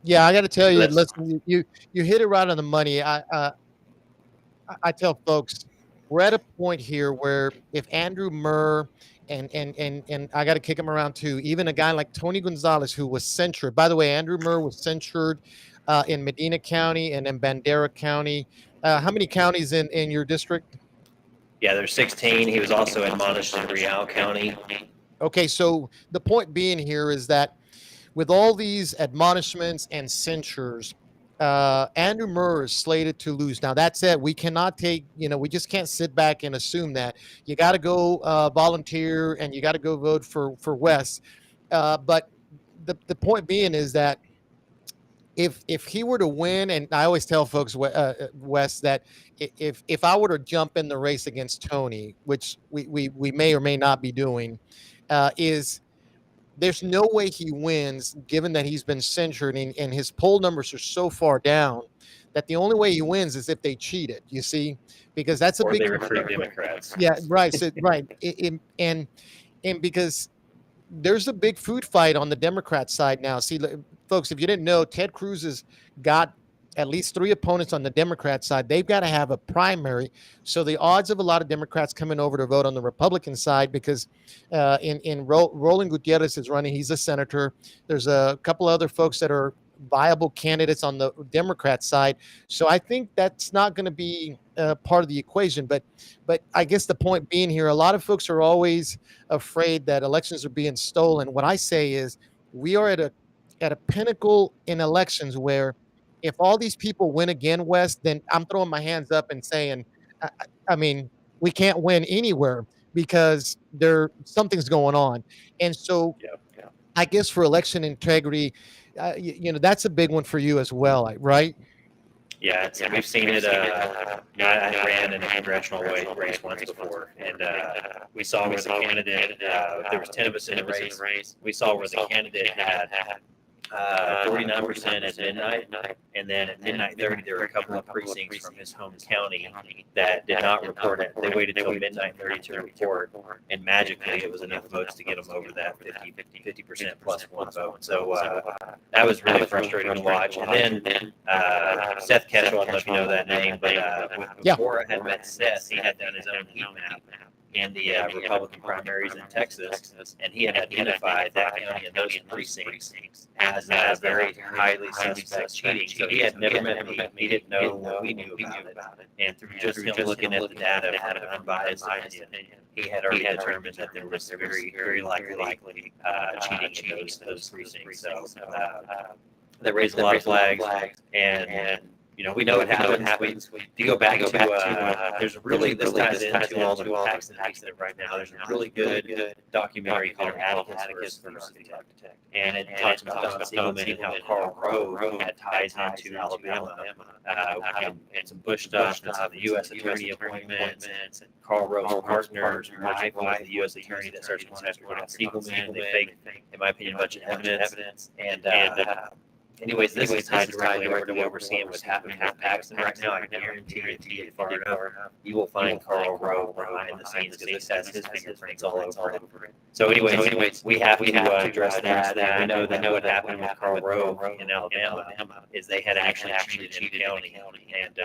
Yeah, I got to tell you, That's- listen, you hit it right on the money. I tell folks we're at a point here where if Andrew Murr and I got to kick him around too, even a guy like Tony Gonzalez, who was censured. By the way, Andrew Murr was censured in Medina County and in Bandera County. How many counties in your district? Yeah, there's 16. He was also admonished in Real County. Okay, so the point being here is that with all these admonishments and censures, Andrew Murr is slated to lose. Now, that said, we cannot take, we just can't sit back and assume that. You got to go volunteer and you got to go vote for Wes. But the point being is that if he were to win, and I always tell folks, Wes, that if I were to jump in the race against Tony, which we may or may not be doing, is there's no way he wins, given that he's been censured and his poll numbers are so far down that the only way he wins is if they cheated. You see, because that's a Or big. they recruit Democrats. Yeah, right. So, right, and because there's a big food fight on the Democrat side now. See, folks, if you didn't know, Ted Cruz has got at least 3 opponents on the Democrat side. They've got to have a primary. So the odds of a lot of Democrats coming over to vote on the Republican side, because Roland Gutierrez is running, he's a senator. There's a couple other folks that are viable candidates on the Democrat side. So I think that's not going to be part of the equation. But I guess the point being here, a lot of folks are always afraid that elections are being stolen. What I say is we are at a pinnacle in elections where if all these people win again, West, then I'm throwing my hands up and saying, I mean, we can't win anywhere because something's going on. And so I guess for election integrity, that's a big one for you as well, right? Yeah, we've seen it. I ran in a congressional race once before, and we saw where the candidate, there was 10 of us in the race, we saw where the candidate had 49% at midnight, and then at midnight 30, there were a couple of precincts from his home county that did not report it. They waited till midnight 30 to report, and magically it was enough votes to get them over that 50% plus 1 vote. So that was really frustrating to watch. And then Seth Ketchel, I don't know if you know that name, but before I had met Seth, he had done his own heat map. in the Republican primaries in Texas, and he had identified that county and those precincts as very highly suspect cheating. So he had never met me. He didn't know what we knew about it. And through just him looking at the data from an unbiased opinion, he had already determined that there was very likely cheating in those precincts. So that raised a lot of flags, and we know what happens. If you go back to, there's really, this ties into all the facts and accident right now. There's a really good documentary called Atticus versus Architect. And it talks about Don Siegelman and how Karl Rove had ties into Alabama, and some Bush stuff, and some of the U.S. attorney appointments, and Karl Rove's partner's wife was the U.S. attorney that starts going after Don Siegelman. They faked, in my opinion, a bunch of evidence. Anyways, this is tied directly over to what we're seeing what's happening with Paxton right now. I guarantee you, if you get far enough, you will find Karl Rove behind the scenes, because this has his fingerprints all over it. So anyways, we have to address that. We know that what happened with Karl Rove in Alabama is they had actually cheated in the county, and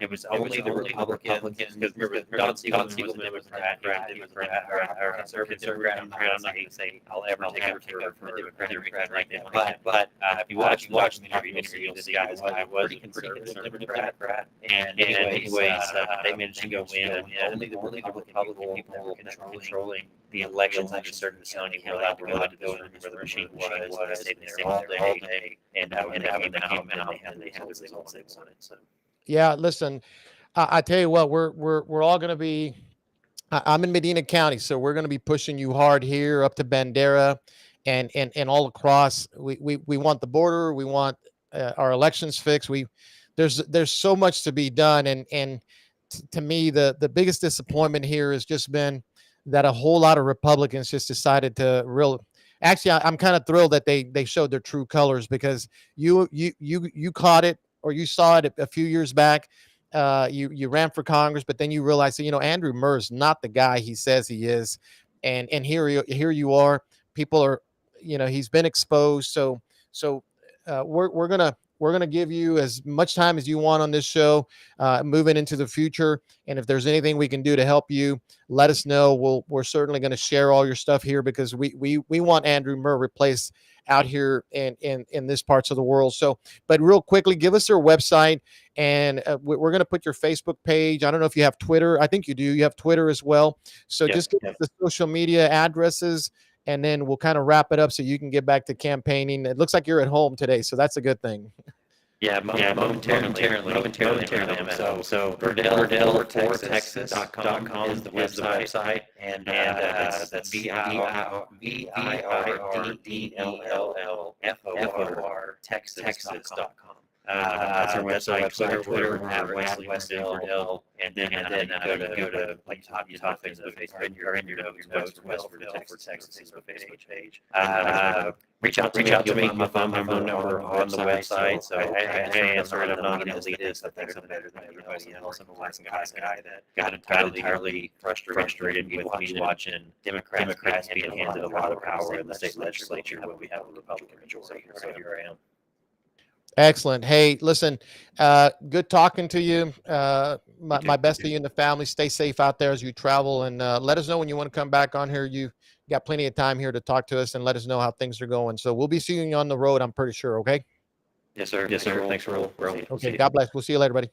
it was only the Republicans, because remember, Don Siegelman was a Democrat, or conservative Democrat. I'm not going to say I'll ever take over from a Democrat right now, but if you watch the interview, this guy was pretty conservative Democrat, and anyways, they managed to go in, and only the Republican people that were controlling the elections in a certain county were allowed to go into where the machine was. They stayed there all day, and when they came out, they had the results they wanted. So Yeah, listen, I tell you what, we're all going to be. I'm in Medina County, so we're going to be pushing you hard here up to Bandera, and all across. We want the border. We want our elections fixed. There's so much to be done, and to me, the biggest disappointment here has just been that a whole lot of Republicans just decided to real. Actually, I'm kind of thrilled that they showed their true colors, because you caught it, or you saw it a few years back. You ran for Congress, but then you realized that, Andrew Murr is not the guy he says he is, and here you are. People are, he's been exposed. So we're gonna give you as much time as you want on this show, moving into the future. And if there's anything we can do to help you, let us know. We're certainly going to share all your stuff here, because we want Andrew Murr replaced out here in this parts of the world. So, but real quickly, give us their website, and we're going to put your Facebook page. I don't know if you have Twitter. I think you do. You have Twitter as well. So just give us the social media addresses, and then we'll kind of wrap it up so you can get back to campaigning. It looks like you're at home today, so that's a good thing. Momentarily. So Verdell4Texas.com is the website, and that's VIRDDELLFOR Texas.com. That's our website. Twitter, we have Wesley Verdell, and then go to like top Facebook page, or in your notes, West Verdell for Texas Facebook page. Reach out to me. My phone number on the website. So I answer it. I'm not going to delete it. I think I'm better than everybody else. I'm a guy that got entirely frustrated with watching Democrats being handed a lot of power in the state legislature when we have a Republican majority. So here I am. Excellent. Hey, listen, good talking to you. My best to you and the family. Stay safe out there as you travel, and let us know when you want to come back on here. You got plenty of time here to talk to us and let us know how things are going. So we'll be seeing you on the road, I'm pretty sure. Okay. Yes, sir. Thanks for rolling. Okay. God bless. We'll see you later, buddy.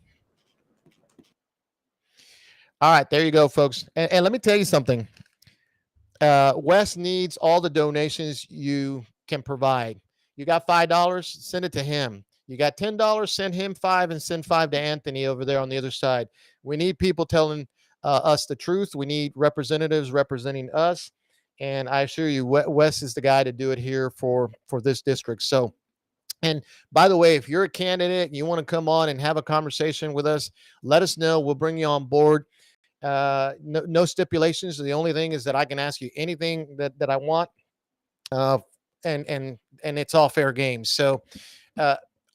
All right, there you go, folks. And let me tell you something. Wes needs all the donations you can provide. You got $5, send it to him. You got $10, send him $5, and send $5 to Anthony over there on the other side. We need people telling us the truth. We need representatives representing us. And I assure you, Wes is the guy to do it here for this district. So, and by the way, if you're a candidate and you want to come on and have a conversation with us, let us know. We'll bring you on board. No stipulations. The only thing is that I can ask you anything that I want. And it's all fair game. So,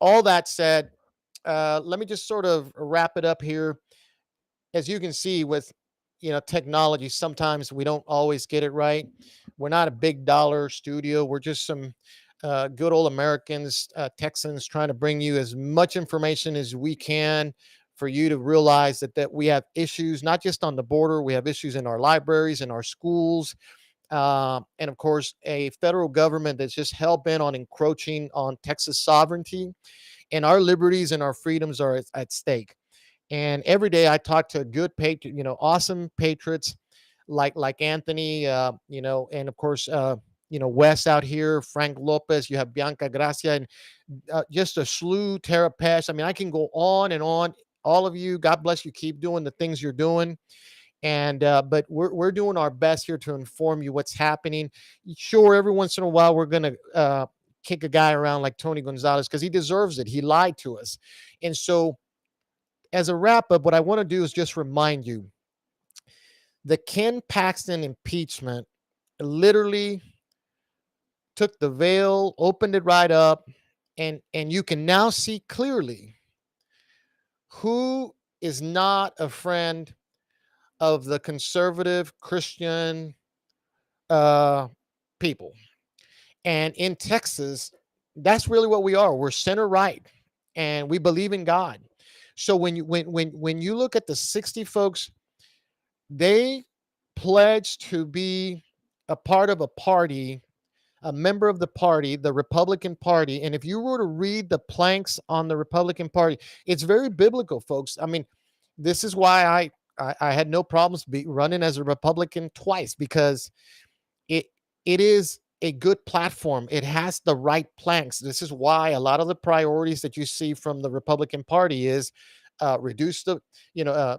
all that said, let me just sort of wrap it up here. As you can see with, technology, sometimes we don't always get it right. We're not a big dollar studio. We're just some good old Americans, Texans, trying to bring you as much information as we can for you to realize that we have issues not just on the border, we have issues in our libraries, in our schools, and of course, a federal government that's just hell bent on encroaching on Texas sovereignty, and our liberties and our freedoms are at stake. And every day I talk to good patriot, awesome patriots like Anthony, and of course, Wes out here, Frank Lopez. You have Bianca Gracia, and just a slew, Tara Pesh. I mean, I can go on and on. All of you, God bless you. Keep doing the things you're doing. And but we're doing our best here to inform you what's happening. Sure, every once in a while we're gonna kick a guy around like Tony Gonzalez because he deserves it. He lied to us. And so, as a wrap up, what I want to do is just remind you the Ken Paxton impeachment literally took the veil, opened it right up, and you can now see clearly who is not a friend of the conservative Christian uh, people. And in Texas, that's really what we are. We're center right, and we believe in God. So when you look at the 60 folks, they pledged to be a part of a party, a member of the party, the Republican Party. And if you were to read the planks on the Republican Party, it's very biblical, folks. I mean, this is why I had no problems running as a Republican twice, because it it is a good platform. It has the right planks. This is why a lot of the priorities that you see from the Republican Party is reduce the, you know,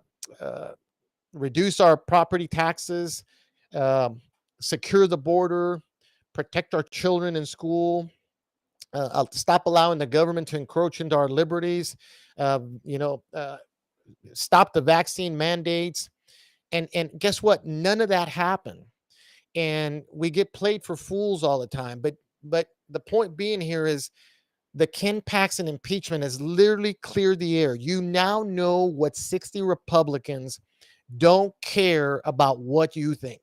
reduce our property taxes, um, secure the border, protect our children in school, stop allowing the government to encroach into our liberties, uh, you know, uh, stop the vaccine mandates. And guess what? None of that happened. And we get played for fools all the time. But the point being here is the Ken Paxton impeachment has literally cleared the air. You now know what 60 Republicans don't care about what you think.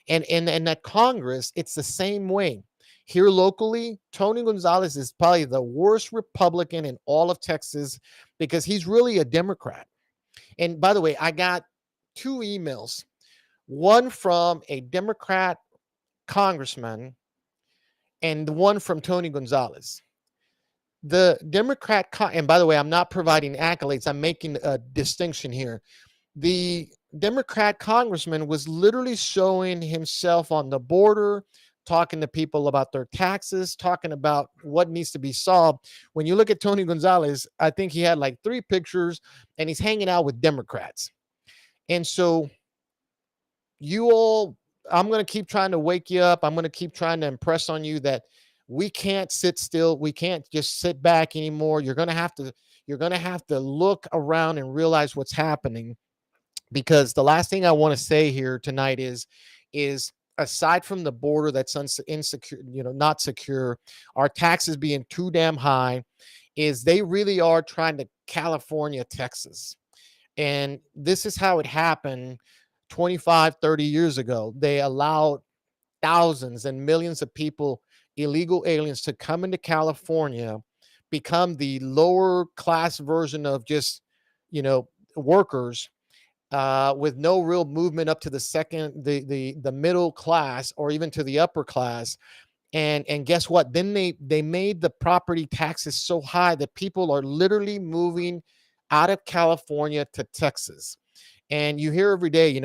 And that Congress, it's the same way. Here locally, Tony Gonzalez is probably the worst Republican in all of Texas because he's really a Democrat. And by the way, I got two emails, one from a Democrat congressman and the one from Tony Gonzalez. The and by the way, I'm not providing accolades, I'm making a distinction here. The Democrat congressman was literally showing himself on the border, talking to people about their taxes, talking about what needs to be solved. When you look at Tony Gonzalez, I think he had like 3 pictures and he's hanging out with Democrats. And so you all, I'm going to keep trying to wake you up. I'm going to keep trying to impress on you that we can't sit still. We can't just sit back anymore. You're going to have to look around and realize what's happening, because the last thing I want to say here tonight is aside from the border that's insecure, not secure, our taxes being too damn high, is they really are trying to California Texas. And this is how it happened 25, 30 years ago. They allowed thousands and millions of people, illegal aliens, to come into California, become the lower class version of just, workers, with no real movement up to the middle class or even to the upper class. And guess what? Then they made the property taxes so high that people are literally moving out of California to Texas. And you hear every day,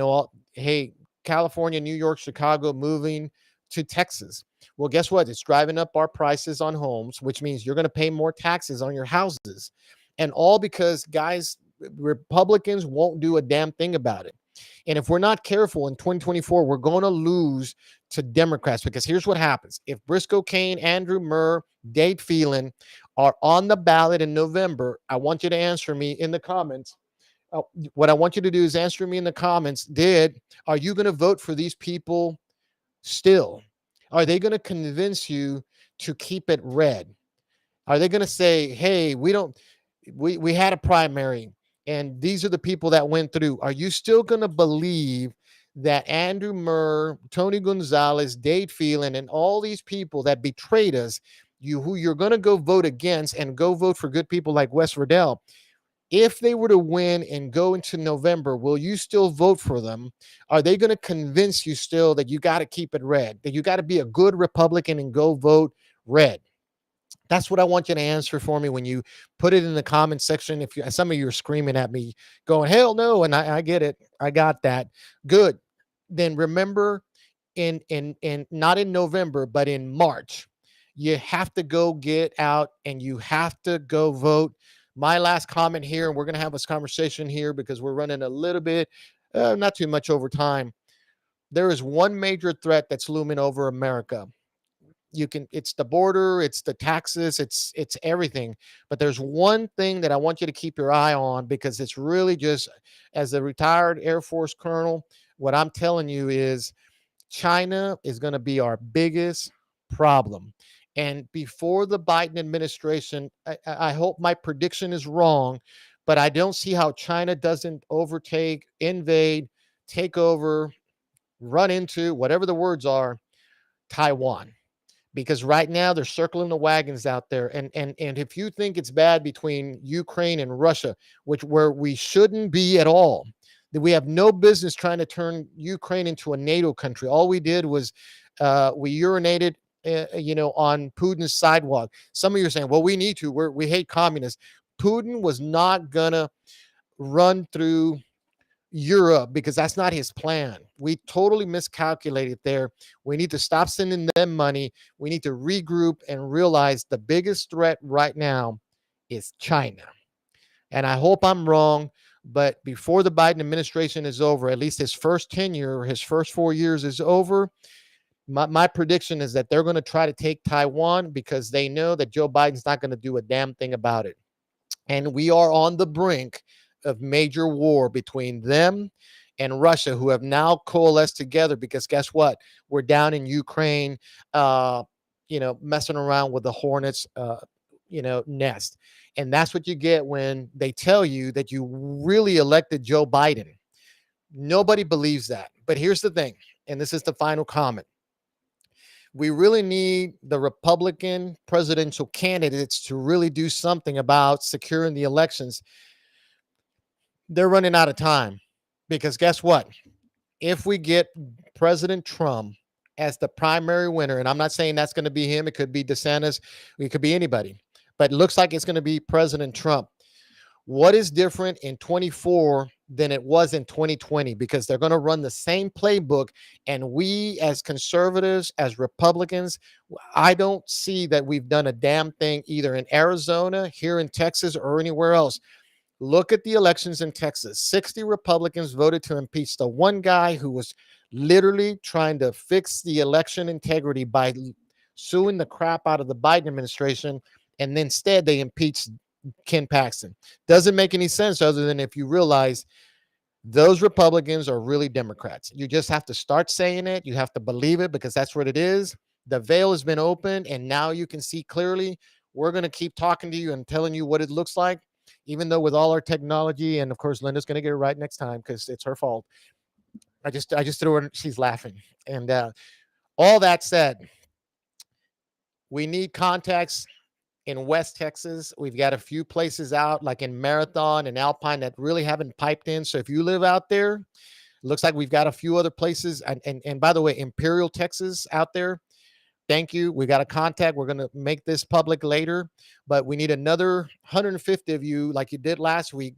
hey, California, New York, Chicago moving to Texas. Well, guess what? It's driving up our prices on homes, which means you're going to pay more taxes on your houses. And all because, guys, Republicans won't do a damn thing about it. And if we're not careful in 2024, we're going to lose to Democrats, because here's what happens. If Briscoe Cain, Andrew Murr, Dade Phelan are on the ballot in November, I want you to answer me in the comments. What I want you to do is answer me in the comments. Are you going to vote for these people still? Are they going to convince you to keep it red? Are they going to say, hey, we had a primary and these are the people that went through? Are you still going to believe that Andrew Murr, Tony Gonzalez, Dade Phelan, and all these people that betrayed us, who you're going to go vote against and go vote for good people like Wes Riddell? If they were to win and go into November, will you still vote for them? Are they going to convince you still that you got to keep it red, that you got to be a good Republican and go vote red? That's what I want you to answer for me when you put it in the comment section. If you, some of you are screaming at me, going hell no, and I get it, I got that. Good. Then remember, in not in November, but in March, you have to go get out and you have to go vote. My last comment here, and we're going to have this conversation here because we're running a little bit, not too much over time. There is one major threat that's looming over America. You can, it's the border, it's the taxes, it's everything, but there's one thing that I want you to keep your eye on, because it's really just, as a retired Air Force colonel, what I'm telling you is China is going to be our biggest problem. And before the Biden administration, I hope my prediction is wrong, but I don't see how China doesn't overtake, invade, take over, run into, whatever the words are, Taiwan. Because right now they're circling the wagons out there. And if you think it's bad between Ukraine and Russia, which where we shouldn't be at all, that we have no business trying to turn Ukraine into a NATO country. All we did was we urinated, on Putin's sidewalk. Some of you are saying, well, we need to. We hate communists. Putin was not gonna run through Europe because that's not his plan. We totally miscalculated there. We need to stop sending them money. We need to regroup and realize the biggest threat right now is China. And I hope I'm wrong, but before the Biden administration is over, at least his first tenure, his first 4 years is over, my prediction is that they're going to try to take Taiwan because they know that Joe Biden's not going to do a damn thing about it. And we are on the brink of major war between them and Russia, who have now coalesced together because guess what? We're down in Ukraine, messing around with the Hornets, nest. And that's what you get when they tell you that you really elected Joe Biden. Nobody believes that. But here's the thing, and this is the final comment. We really need the Republican presidential candidates to really do something about securing the elections. They're running out of time because guess what? If we get President Trump as the primary winner, and I'm not saying that's going to be him, it could be DeSantis, it could be anybody, but it looks like it's going to be President Trump. What is different in 24 than it was in 2020? Because they're going to run the same playbook. And we, as conservatives, as Republicans, I don't see that we've done a damn thing either in Arizona, here in Texas, or anywhere else. Look at the elections in Texas. 60 Republicans voted to impeach the one guy who was literally trying to fix the election integrity by suing the crap out of the Biden administration. And instead, they impeached Ken Paxton. Doesn't make any sense other than if you realize those Republicans are really Democrats. You just have to start saying it. You have to believe it because that's what it is. The veil has been opened and now you can see clearly. We're going to keep talking to you and telling you what it looks like, even though with all our technology, and of course, Linda's going to get it right next time because it's her fault. I just threw her, she's laughing. And all that said, we need contacts in West Texas. We've got a few places out like in Marathon and Alpine that really haven't piped in. So if you live out there, it looks like we've got a few other places. And by the way, Imperial, Texas out there, thank you. We got a contact. We're going to make this public later, but we need another 150 of you like you did last week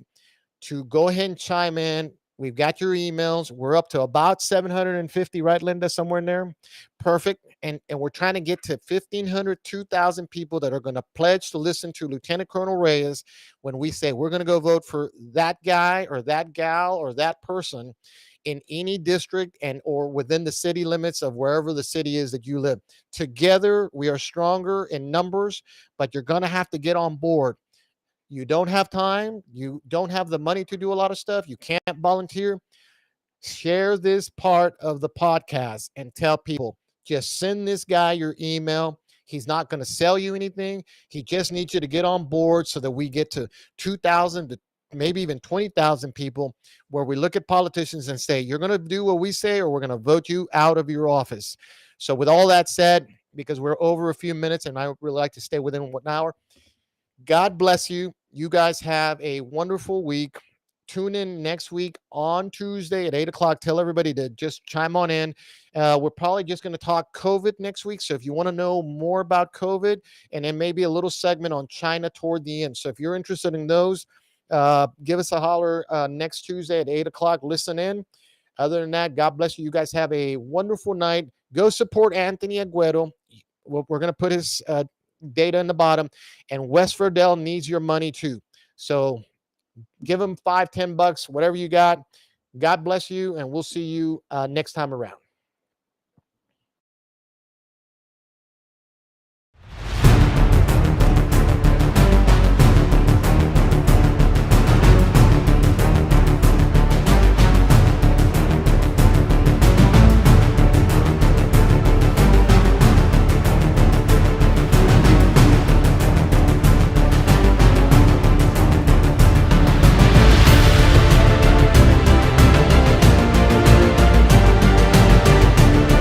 to go ahead and chime in. We've got your emails. We're up to about 750, right, Linda? Somewhere in there. Perfect. And we're trying to get to 1,500, 2,000 people that are going to pledge to listen to Lieutenant Colonel Reyes when we say we're going to go vote for that guy or that gal or that person in any district and or within the city limits of wherever the city is that you live. Together, we are stronger in numbers, but you're going to have to get on board. You don't have time. You don't have the money to do a lot of stuff. You can't volunteer. Share this part of the podcast and tell people, just send this guy your email. He's not going to sell you anything. He just needs you to get on board so that we get to 2,000 to maybe even 20,000 people where we look at politicians and say, you're going to do what we say or we're going to vote you out of your office. So with all that said, because we're over a few minutes and I would really like to stay within 1 hour, God bless you. You guys have a wonderful week. Tune in next week on Tuesday at 8 o'clock. Tell everybody to just chime on in. We're probably just going to talk COVID next week. So if you want to know more about COVID, and then maybe a little segment on China toward the end. So if you're interested in those, give us a holler next Tuesday at 8 o'clock. Listen in. Other than that, God bless you. You guys have a wonderful night. Go support Anthony Aguero. We're going to put his data in the bottom. And West Verdell needs your money too. So give him $5, $10, whatever you got. God bless you, and we'll see you next time around.